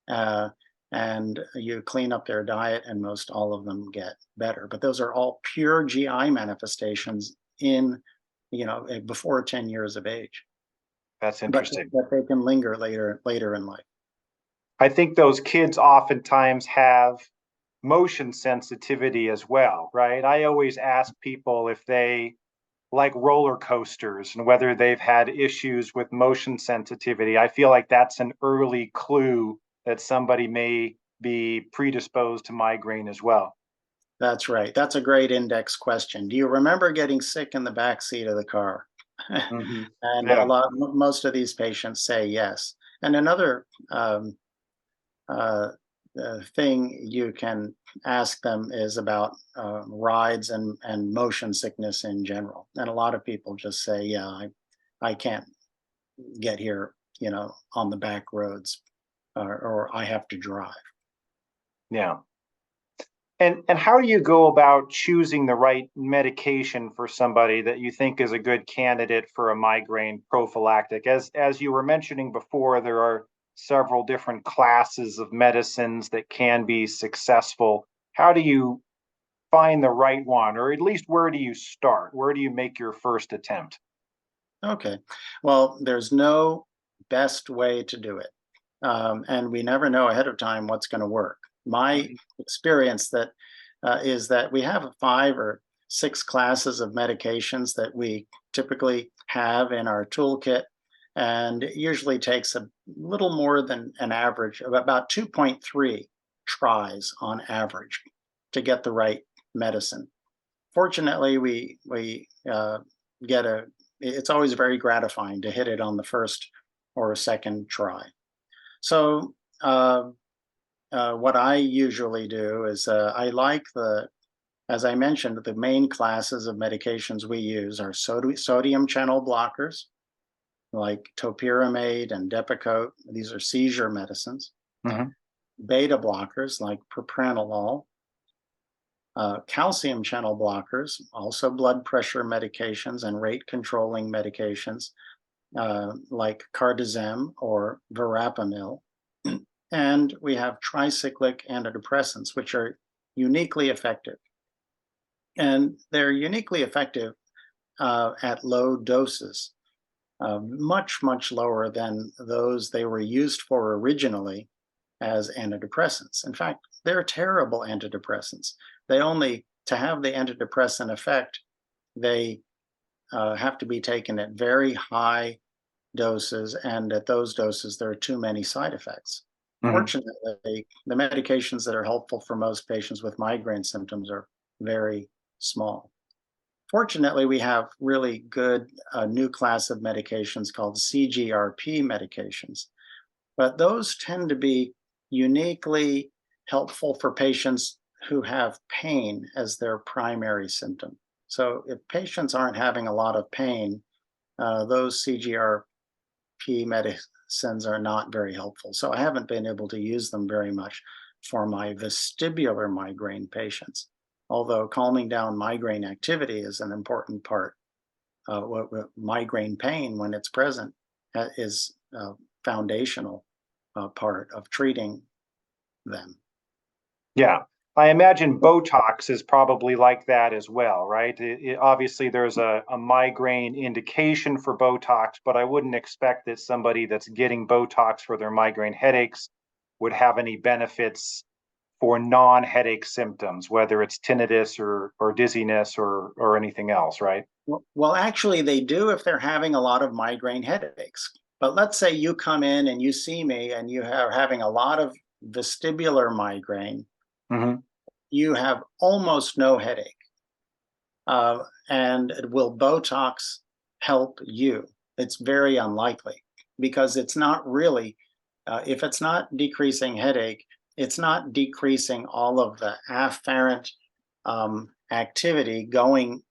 and you clean up their diet, and most all of them get better. But those are all pure GI manifestations before 10 years of age. That's But interesting. they can linger later in life. I think those kids oftentimes have motion sensitivity as well, right? I always ask people if they like roller coasters and whether they've had issues with motion sensitivity. I feel like that's an early clue that somebody may be predisposed to migraine as well. That's right. That's a great index question. Do you remember getting sick in the back seat of the car? Mm-hmm. And Yeah. most of these patients say yes. And another uh, thing you can ask them is about rides and motion sickness in general. And a lot of people just say, yeah, I can't get here, on the back roads, or I have to drive. Yeah. And how do you go about choosing the right medication for somebody that you think is a good candidate for a migraine prophylactic? As you were mentioning before, there are several different classes of medicines that can be successful. How do you find the right one, or at least where do you start? Where do you make your first attempt? Okay. Well, there's no best way to do it. And we never know ahead of time what's going to work. My Mhm. experience is that we have 5 or 6 classes of medications that we typically have in our toolkit, and it usually takes a little more than an average of about 2.3 tries on average to get the right medicine. Fortunately, we get a. It's always very gratifying to hit it on the first or second try. So, what I usually do is as I mentioned, the main classes of medications we use are sodium channel blockers like topiramate and Depakote. These are seizure medicines. Mhm. Beta blockers like propranolol. Calcium channel blockers, also blood pressure medications and rate controlling medications like cardizem or verapamil. And we have tricyclic antidepressants, which are uniquely effective. And they're uniquely effective at low doses, much lower than those they were used for originally as antidepressants. In fact, they're terrible antidepressants. To have the antidepressant effect, they have to be taken at very high doses, and at those doses, there are too many side effects. Mhm. Fortunately, the medications that are helpful for most patients with migraine symptoms are very small. Fortunately, we have really good new class of medications called CGRP medications, but those tend to be uniquely helpful for patients who have pain as their primary symptom. So if patients aren't having a lot of pain, those CGRP medicines are not very helpful. So I haven't been able to use them very much for my vestibular migraine patients, although calming down migraine activity is an important part. Migraine pain, when it's present, is foundational part of treating them. Yeah. I imagine Botox is probably like that as well, right? Obviously, there's a migraine indication for Botox, but I wouldn't expect that somebody that's getting Botox for their migraine headaches would have any benefits for non-headache symptoms, whether it's tinnitus or dizziness or anything else, right? Well, actually, they do if they're having a lot of migraine headaches. But let's say you come in and you see me and you are having a lot of vestibular migraine, Hmm. you have almost no headache. And will Botox help you? It's very unlikely because it's not really, if it's not decreasing headache, it's not decreasing all of the afferent activity going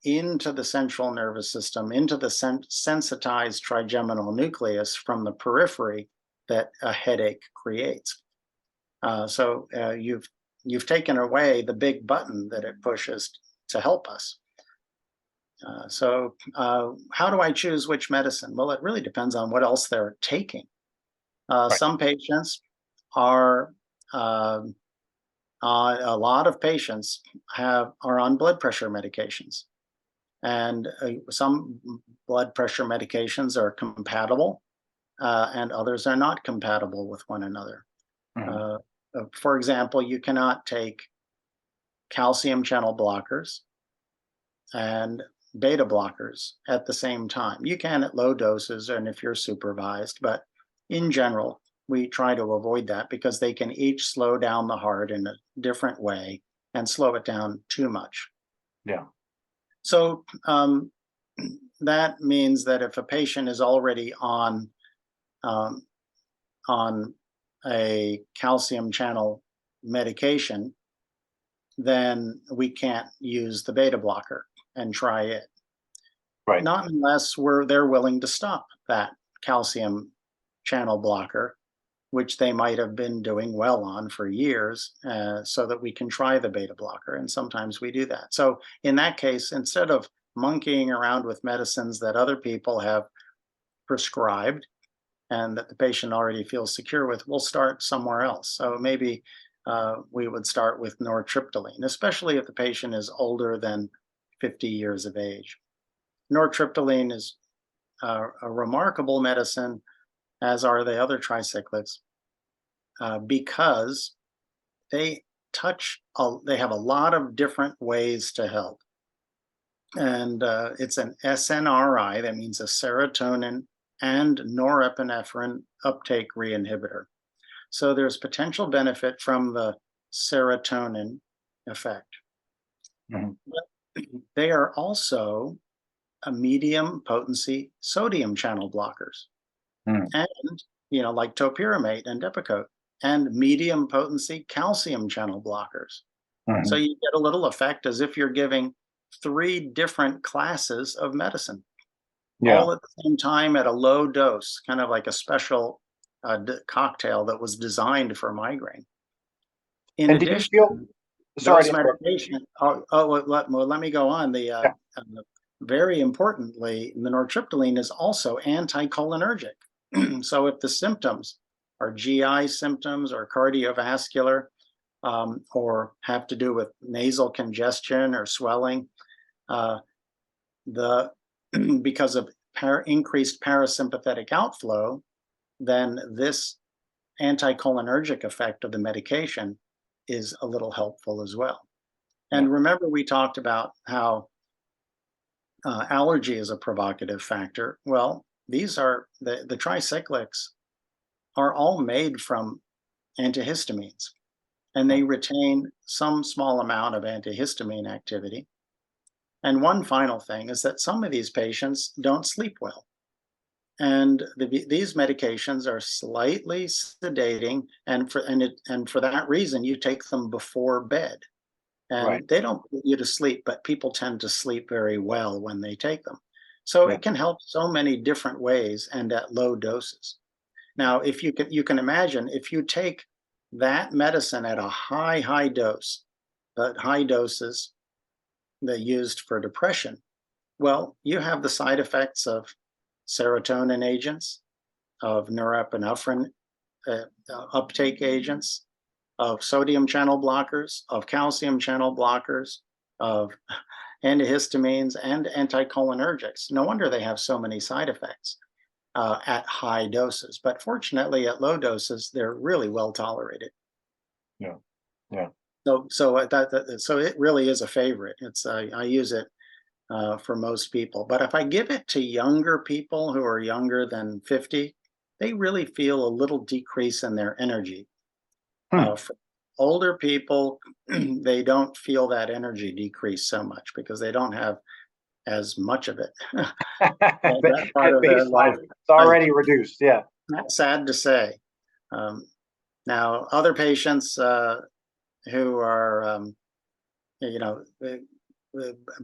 into the central nervous system, into the sensitized trigeminal nucleus from the periphery that a headache creates. So you've taken away the big button that it pushes to help us. So how do I choose which medicine? Well, it really depends on what else they're taking. Right. Some patients are a lot of patients are on blood pressure medications, and some blood pressure medications are compatible, and others are not compatible with one another. Mhm. For example, you cannot take calcium channel blockers and beta blockers at the same time. You can at low doses and if you're supervised, but in general, we try to avoid that because they can each slow down the heart in a different way and slow it down too much. Yeah. So that means that if a patient is already um, on a calcium channel medication, then we can't use the beta blocker and try it. Right. Not unless they're willing to stop that calcium channel blocker, which they might have been doing well on for years, so that we can try the beta blocker. And sometimes we do that. So in that case, instead of monkeying around with medicines that other people have prescribed and that the patient already feels secure with, we'll start somewhere else. So maybe we would start with nortriptyline, especially if the patient is older than 50 years of age. Nortriptyline is a remarkable medicine, as are the other tricyclics, because they they have a lot of different ways to help. And it's an SNRI, that means a serotonin and norepinephrine uptake reinhibitor. So there's potential benefit from the serotonin effect. Mhm. But they are also a medium potency sodium channel blockers, Mhm. and like topiramate and Depakote, and medium potency calcium channel blockers. So Mhm. you get a little effect as if you're giving three different classes of medicine Yeah. all at the same time at a low dose, kind of like a special cocktail that was designed for migraine. In And do you feel, addition, sorry to those interrupt. medications. Let me go on. Yeah. Very importantly, the nortriptyline is also anticholinergic. So if the symptoms are GI symptoms or cardiovascular, or have to do with nasal congestion or swelling, uh, the because of increased parasympathetic outflow, then this anticholinergic effect of the medication is a little helpful as well. Yeah. And remember, we talked about how allergy is a provocative factor. Well, these are the tricyclics are all made from antihistamines, and Yeah. they retain some small amount of antihistamine activity. And one final thing is that some of these patients don't sleep well. And these medications are slightly sedating, and for that reason, you take them before bed. Right. And they don't put you to sleep, but people tend to sleep very well when they take them. So Yeah. it can help so many different ways and at low doses. Now, if you can imagine if you take that medicine at a high dose, the high doses they used for depression, well, you have the side effects of serotonin agents, of norepinephrine uptake agents, of sodium channel blockers, of calcium channel blockers, of antihistamines, and anticholinergics. No wonder they have so many side effects at high doses. But fortunately, at low doses, they're really well tolerated. Yeah. Yeah. So it really is a favorite. I use it for most people. But if I give it to younger people who are younger than 50, they really feel a little decrease in their energy. Hmm. For older people, they don't feel that energy decrease so much because they don't have as much of it. That part At of their life, baseline, it's already reduced. Yeah. that's sad to say. Um, Now, other patients who are, you know,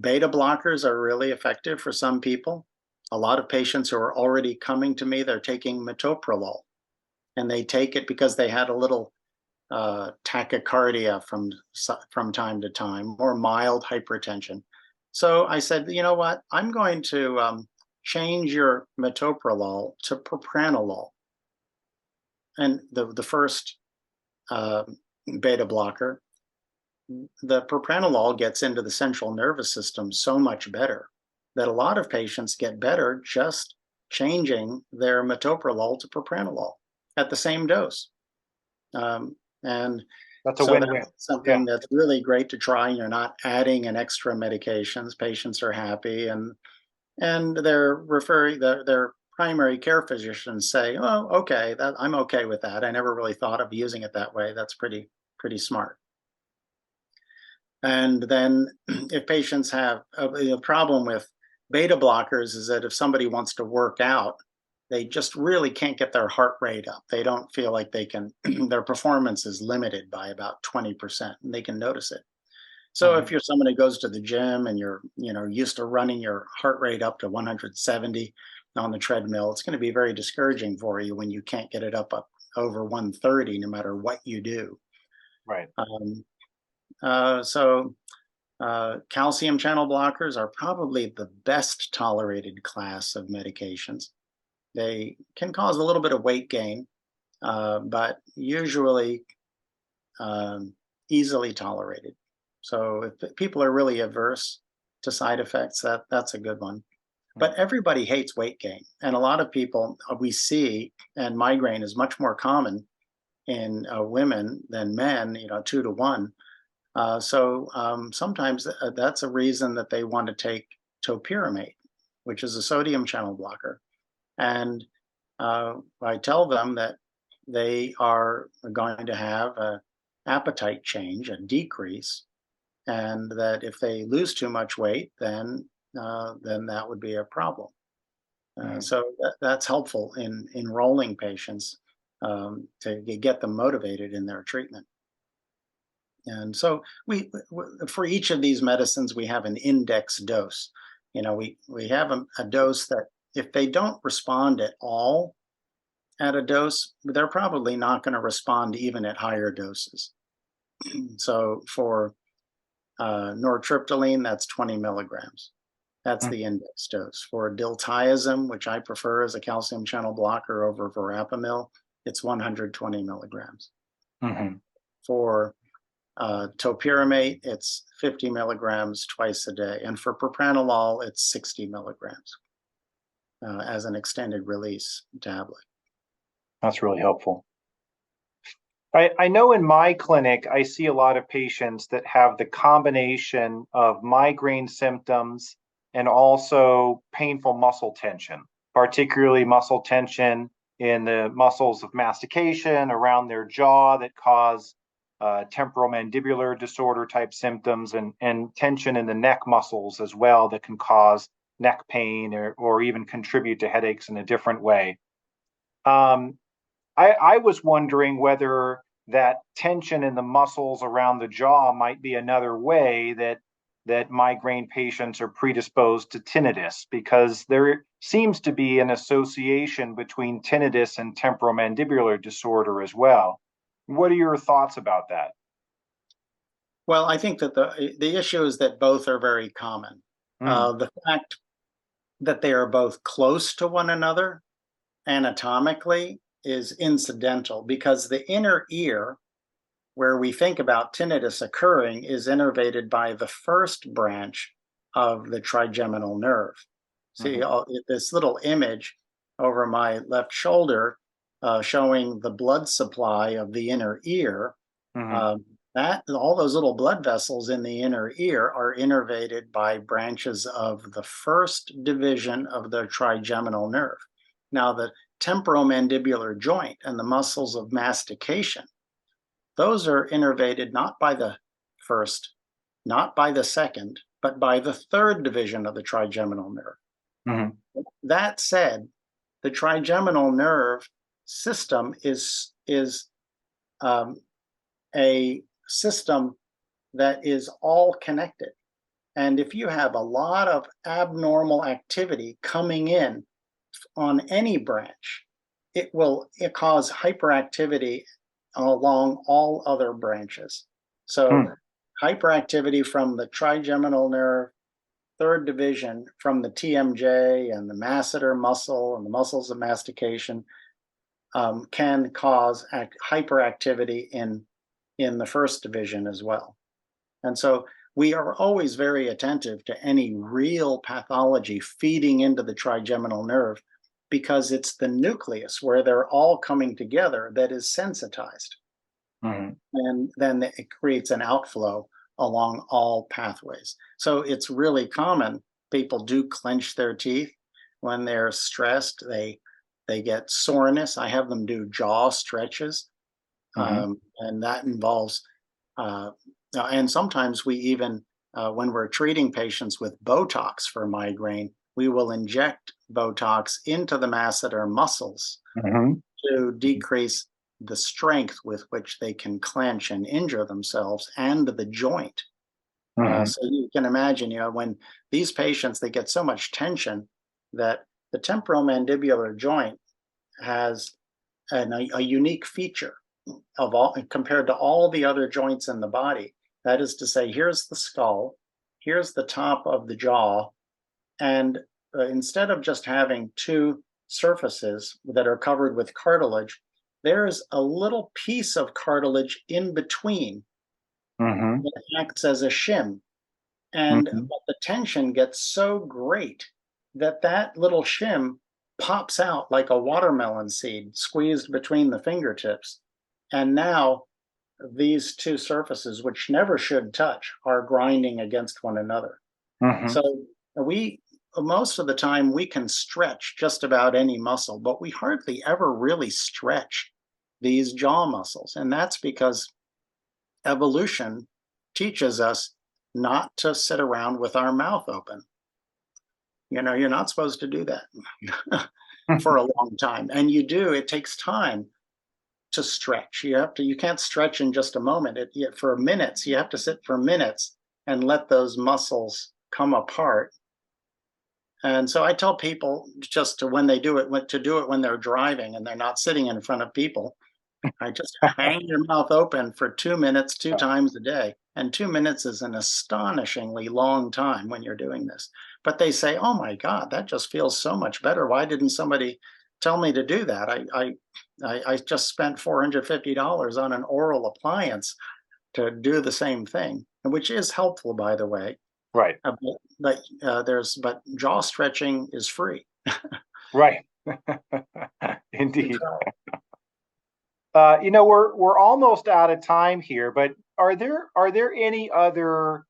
beta blockers are really effective for some people. A lot of patients who are already coming to me, they're taking metoprolol, and they take it because they had a little tachycardia from time to time, or mild hypertension. So I said, you know what? I'm going to change your metoprolol to propranolol. And the first uh, beta blocker, the propranolol gets into the central nervous system so much better that a lot of patients get better just changing their metoprolol to propranolol at the same dose. And That's a so win-win. that's Yeah. something that's really great to try. You're not adding an extra medications. Patients are happy, and they're referring their primary care physicians say, "Oh, okay, that I'm okay with that. I never really thought of using it that way. That's pretty smart." And then if patients have a problem with beta blockers is that if somebody wants to work out, they just really can't get their heart rate up. They don't feel like they can, their performance is limited by about 20%, and they can notice it. So if Mhm. you're someone who goes to the gym and you're, used to running your heart rate up to 170 on the treadmill, it's going to be very discouraging for you when you can't get it up over 130, no matter what you do. Right. Um, so calcium channel blockers are probably the best tolerated class of medications. They can cause a little bit of weight gain, but usually um, easily tolerated. So if people are really averse to side effects, that's a good one. Mm. But everybody hates weight gain, and a lot of people we see, and migraine is much more common in women than men. 2 to 1. So sometimes that's a reason that they want to take topiramate, which is a sodium channel blocker. And I tell them that they are going to have a appetite change, a decrease, and that if they lose too much weight, then that would be a problem. Mm. So that's helpful in enrolling patients to get them motivated in their treatment. And so for each of these medicines, we have an index dose. We have a dose that if they don't respond at all at a dose, they're probably not going to respond even at higher doses. So for nortriptyline, that's 20 milligrams. That's Mm. the index dose. For diltiazem, which I prefer as a calcium channel blocker over verapamil, it's 120 milligrams. Mhm. For topiramate, it's 50 milligrams twice a day. And for propranolol, it's 60 milligrams as an extended release tablet. That's really helpful. I know in my clinic, I see a lot of patients that have the combination of migraine symptoms and also painful muscle tension, particularly muscle tension in the muscles of mastication around their jaw that cause temporomandibular disorder type symptoms, and tension in the neck muscles as well that can cause neck pain or even contribute to headaches in a different way. Um, I was wondering whether that tension in the muscles around the jaw might be another way that migraine patients are predisposed to tinnitus, because there seems to be an association between tinnitus and temporomandibular disorder as well. What are your thoughts about that? Well, I think that the issue is that both are very common. Mm. The fact that they are both close to one another anatomically is incidental because the inner ear, where we think about tinnitus occurring, is innervated by the first branch of the trigeminal nerve. See, Mhm. this little image over my left shoulder showing the blood supply of the inner ear. Mhm. Um, that all those little blood vessels in the inner ear are innervated by branches of the first division of the trigeminal nerve. Now, the temporomandibular joint and the muscles of mastication, those are innervated not by the first, not by the second, but by the third division of the trigeminal nerve. Mhm. That said, the trigeminal nerve system is um, a system that is all connected. And if you have a lot of abnormal activity coming in on any branch, it cause hyperactivity along all other branches. So Hmm. hyperactivity from the trigeminal nerve, third division, from the TMJ and the masseter muscle and the muscles of mastication, can cause hyperactivity in the first division as well. And so we are always very attentive to any real pathology feeding into the trigeminal nerve, because it's the nucleus where they're all coming together that is sensitized. Hmm. And then it creates an outflow along all pathways. So it's really common. People do clench their teeth when they're stressed. They get soreness. I have them do jaw stretches, Hmm. and that involves and sometimes we even, when we're treating patients with Botox for migraine, we will inject Botox into the masseter muscles Hmm. to decrease the strength with which they can clench and injure themselves and the joint. Hmm. So you can imagine, when these patients, they get so much tension that the temporomandibular joint has a unique feature of all compared to all the other joints in the body. That is to say, here's the skull, here's the top of the jaw, and instead of just having two surfaces that are covered with cartilage, there's a little piece of cartilage in between Hmm. that acts as a shim. And Hmm. the tension gets so great that that little shim pops out like a watermelon seed squeezed between the fingertips. And now these two surfaces, which never should touch, are grinding against one another. Hmm. So we most of the time we can stretch just about any muscle, but we hardly ever really stretch these jaw muscles. And that's because evolution teaches us not to sit around with our mouth open. You're not supposed to do that for a long time. And it takes time to stretch. You can't stretch in just a moment. For minutes, you have to sit for minutes and let those muscles come apart. And so I tell people, just to when they do it, to do it when they're driving and they're not sitting in front of people. I just hang your mouth open for 2 minutes, two times a day. And 2 minutes is an astonishingly long time when you're doing this. But they say, oh my God, that just feels so much better. Why didn't somebody tell me to do that? I just spent $450 on an oral appliance to do the same thing, which is helpful, by the way. Right. But jaw stretching is free. Right. You Indeed. try. We're almost out of time here, but are there any other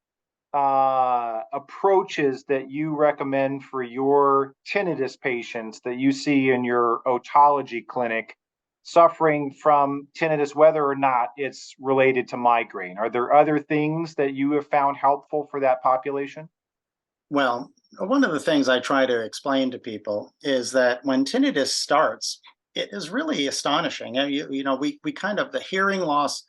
approaches that you recommend for your tinnitus patients that you see in your otology clinic suffering from tinnitus, whether or not it's related to migraine? Are there other things that you have found helpful for that population? Well, one of the things I try to explain to people is that when tinnitus starts, it is really astonishing. We kind of, the hearing loss,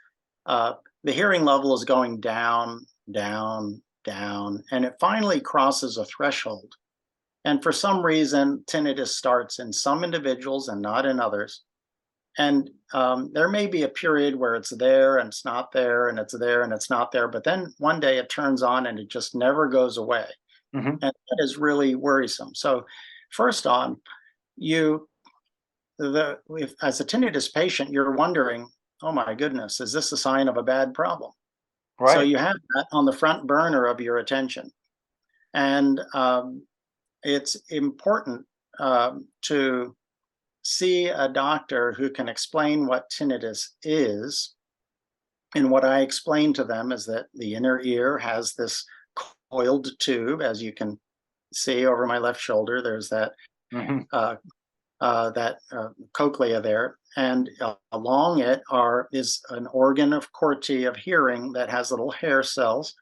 the hearing level is going down, down, down, and it finally crosses a threshold. And for some reason, tinnitus starts in some individuals and not in others. And there may be a period where it's there and it's not there, and it's there and it's not there. But then one day it turns on and it just never goes away. Hmm. And that is really worrisome. So, first on, you if as a tinnitus patient, you're wondering, oh my goodness, is this a sign of a bad problem? So Right. you have that on the front burner of your attention, and it's important to see a doctor who can explain what tinnitus is. And what I explain to them is that the inner ear has this coiled tube, as you can see over my left shoulder. There's Hmm. uh, cochlea there, and along it is an organ of corti of hearing that has little hair cells,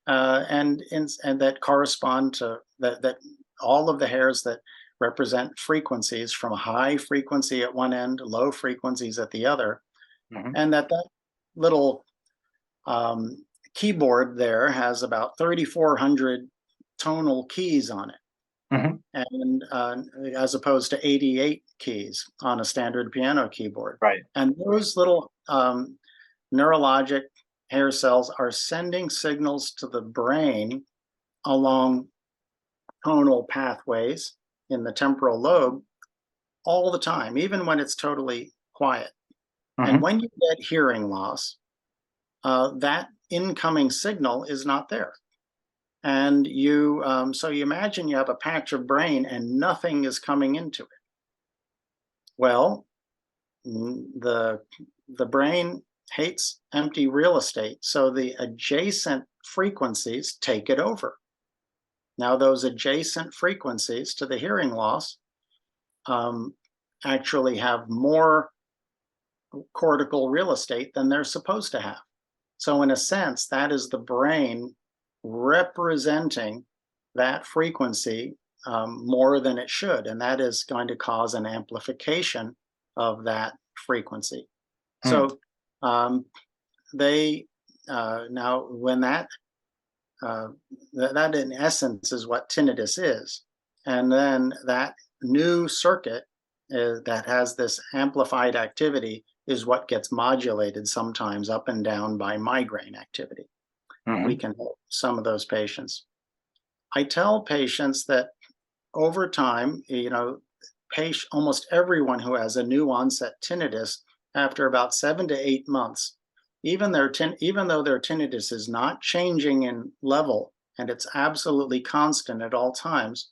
and that correspond to that all of the hairs that represent frequencies from a high frequency at one end, low frequencies at the other. Mhm. and that little keyboard there has about 3,400 tonal keys on it, Mhm. and as opposed to 88 keys on a standard piano keyboard. Right. And those little neurologic hair cells are sending signals to the brain along tonal pathways in the temporal lobe all the time, even when it's totally quiet. And Mhm. when you get hearing loss, that incoming signal is not there. And so you imagine you have a patch of brain and nothing is coming into it. Well, the brain hates empty real estate, so the adjacent frequencies take it over. Now, those adjacent frequencies to the hearing loss um, actually have more cortical real estate than they're supposed to have. So, in a sense, that is the brain representing that frequency more than it should. And that is going to cause an amplification of that frequency. Mm. So, um, they now, when uh, that in essence is what tinnitus is. And then that new circuit that has this amplified activity is what gets modulated sometimes up and down by migraine activity. We Mhm. can help some of those patients. I tell patients that over time, almost everyone who has a new onset tinnitus, after about 7 to 8 months, even though their tinnitus is not changing in level and it's absolutely constant at all times,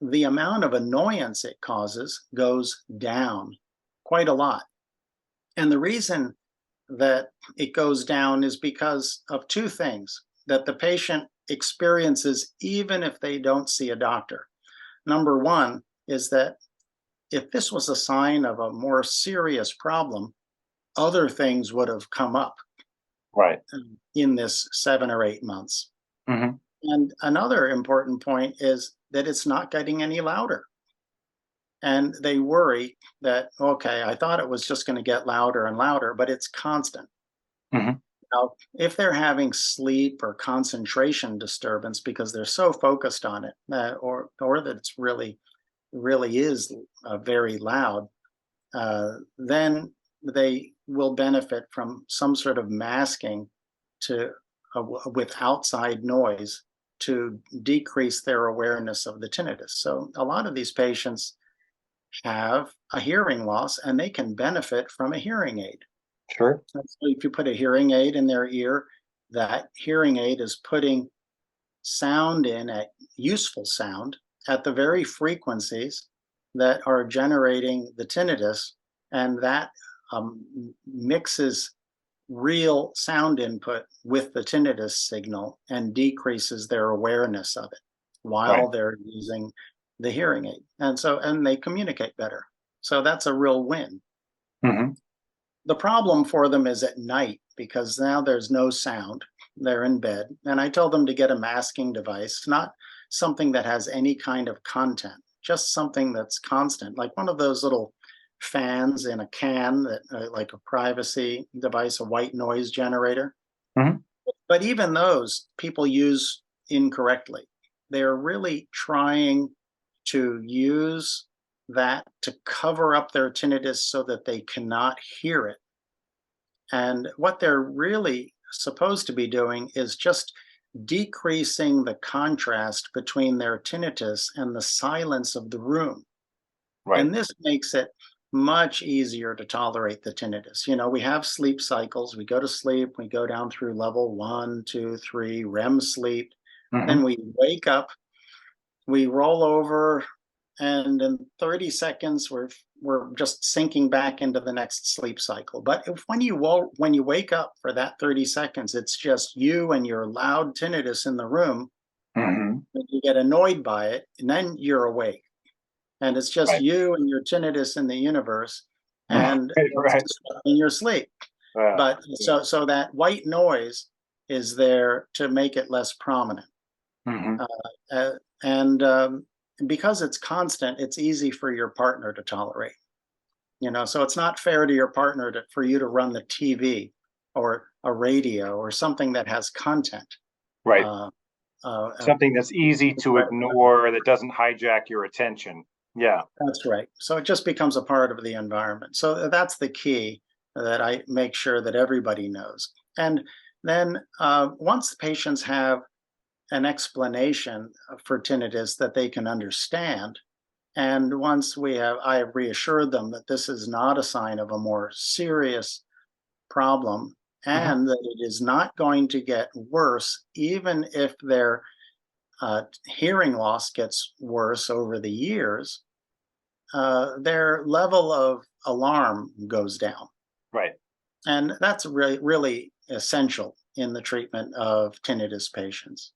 the amount of annoyance it causes goes down quite a lot. And the reason that it goes down is because of two things that the patient experiences even if they don't see a doctor. Number one is that if this was a sign of a more serious problem, other things would have come up Right. in this 7 or 8 months. Mhm. And another important point is that it's not getting any louder. And they worry that, okay, I thought it was just going to get louder and louder, but it's constant. Mhm. Now, if they're having sleep or concentration disturbance because they're so focused on it, or that it's really is very loud, then they will benefit from some sort of masking to with outside noise to decrease their awareness of the tinnitus. So a lot of these patients have a hearing loss and they can benefit from a hearing aid. Sure. So if you put a hearing aid in their ear, that hearing aid is putting sound in at useful sound at the very frequencies that are generating the tinnitus, and that mixes real sound input with the tinnitus signal and decreases their awareness of it Right. while they're using the hearing aid. And they communicate better. So that's a real win. Mhm. The problem for them is at night because now there's no sound. They're in bed. And I told them to get a masking device, not something that has any kind of content, just something that's constant, like one of those little fans in a can that, like a privacy device, a white noise generator. Mhm. But even those people use incorrectly. They're really trying to use that to cover up their tinnitus so that they cannot hear it. And what they're really supposed to be doing is just decreasing the contrast between their tinnitus and the silence of the room. Right. And this makes it much easier to tolerate the tinnitus. We have sleep cycles. We go to sleep, we go down through level 1, 2, 3, REM sleep. Then Mhm. we wake up, we roll over, and in 30 seconds we're just sinking back into the next sleep cycle. But when you wake up for that 30 seconds, it's just you and your loud tinnitus in the room, Mhm. and you get annoyed by it, and then you're awake, and it's just Right. you and your tinnitus in the universe, and Right. it's Right. disrupting your sleep. But Yeah. so that white noise is there to make it less prominent. Mhm. uh, uh, and because it's constant, it's easy for your partner to tolerate. So it's not fair to your partner for you to run the TV or a radio or something that has content. Right. Uh, uh, Something that's easy to ignore, that doesn't hijack your attention. Yeah. That's right. So it just becomes a part of the environment. So that's the key that I make sure that everybody knows. And then once the patients have an explanation for tinnitus that they can understand, and once I have reassured them that this is not a sign of a more serious problem Mhm. and that it is not going to get worse, even if their hearing loss gets worse over the years, their level of alarm goes down. Right. And that's really, really essential in the treatment of tinnitus patients.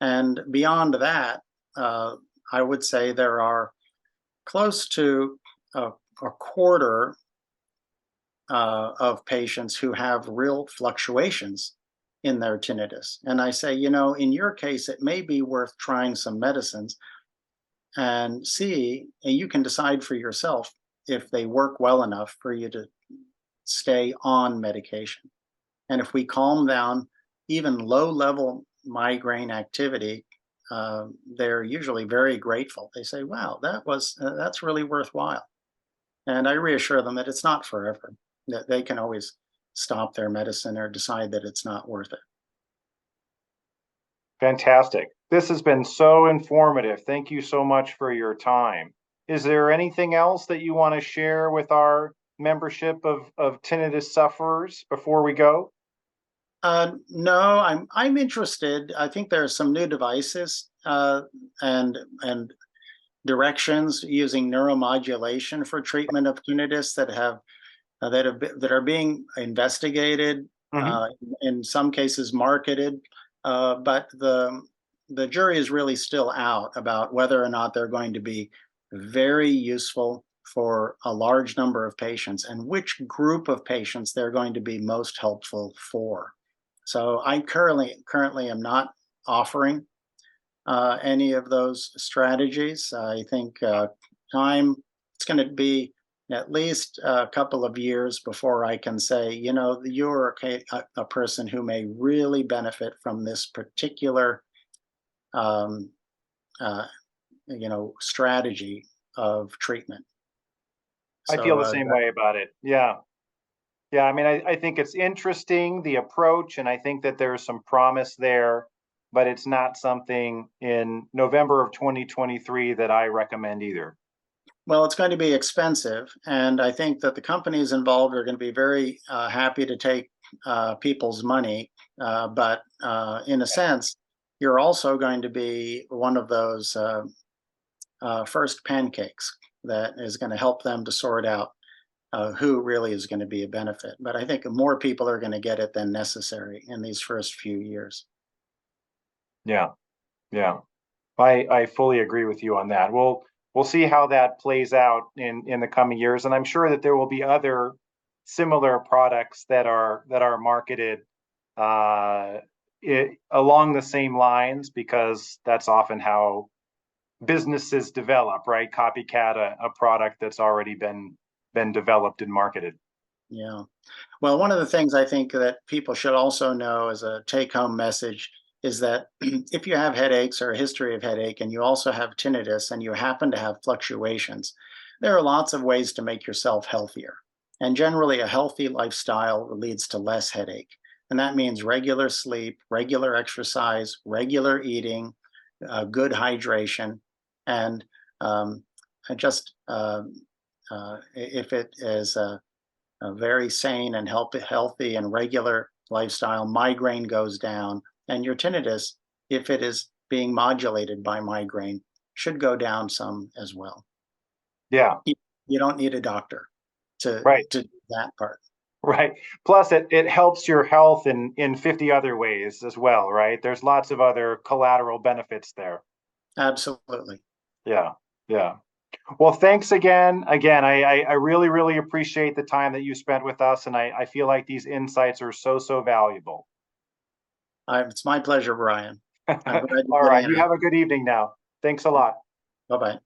And beyond that, uh, I would say there are close to a quarter of patients who have real fluctuations in their tinnitus. And I say, in your case, it may be worth trying some medicines and you can decide for yourself if they work well enough for you to stay on medication. And if we calm down even low level migraine activity, they're usually very grateful. They say, wow, that's really worthwhile. And I reassure them that it's not forever, that they can always stop their medicine or decide that it's not worth it. Fantastic. This has been so informative. Thank you so much for your time. Is there anything else that you want to share with our membership of tinnitus sufferers before we go? No, I'm interested. I think there are some new devices and directions using neuromodulation for treatment of tinnitus that are being investigated, Mhm. in some cases marketed, but the jury is really still out about whether or not they're going to be very useful for a large number of patients and which group of patients they're going to be most helpful for. So I currently am not offering any of those strategies. I think time it's going to be at least a couple of years before I can say, you're a person who may really benefit from this particular, um, uh, strategy of treatment. I feel So the same way about it. Yeah. Yeah. I mean, I think it's interesting, the approach, and I think that there's some promise there, but it's not something in November of 2023 that I recommend either. well, it's going to be expensive, and I think that the companies involved are going to be very happy to take people's money. But in a sense, you're also going to be one of those first pancakes that is going to help them to sort out who really is going to be a benefit. But I think more people are going to get it than necessary in these first few years. Yeah. Yeah. I fully agree with you on that. We'll see how that plays out in the coming years, and I'm sure that there will be other similar products that are marketed along the same lines, because that's often how businesses develop, right? Copycat a product that's already been developed and marketed. Yeah. Well, one of the things I think that people should also know as a take home message is that if you have headaches or a history of headache and you also have tinnitus and you happen to have fluctuations, there are lots of ways to make yourself healthier. And generally, a healthy lifestyle leads to less headache. And that means regular sleep, regular exercise, regular eating, good hydration, and um, just if it is a very sane and healthy and regular lifestyle, migraine goes down, and your tinnitus, if it is being modulated by migraine, should go down some as well. Yeah, You you don't need a doctor right, to do that part. right. Plus, it helps your health in 50 other ways as well, right? There's lots of other collateral benefits there. Absolutely. Yeah, yeah. Well, thanks again. Again, I really, really appreciate the time that you spent with us, and I feel like these insights are so valuable. It's my pleasure, Brian. I'm glad to All get right, in. you have a good evening now. Thanks a lot. Bye bye.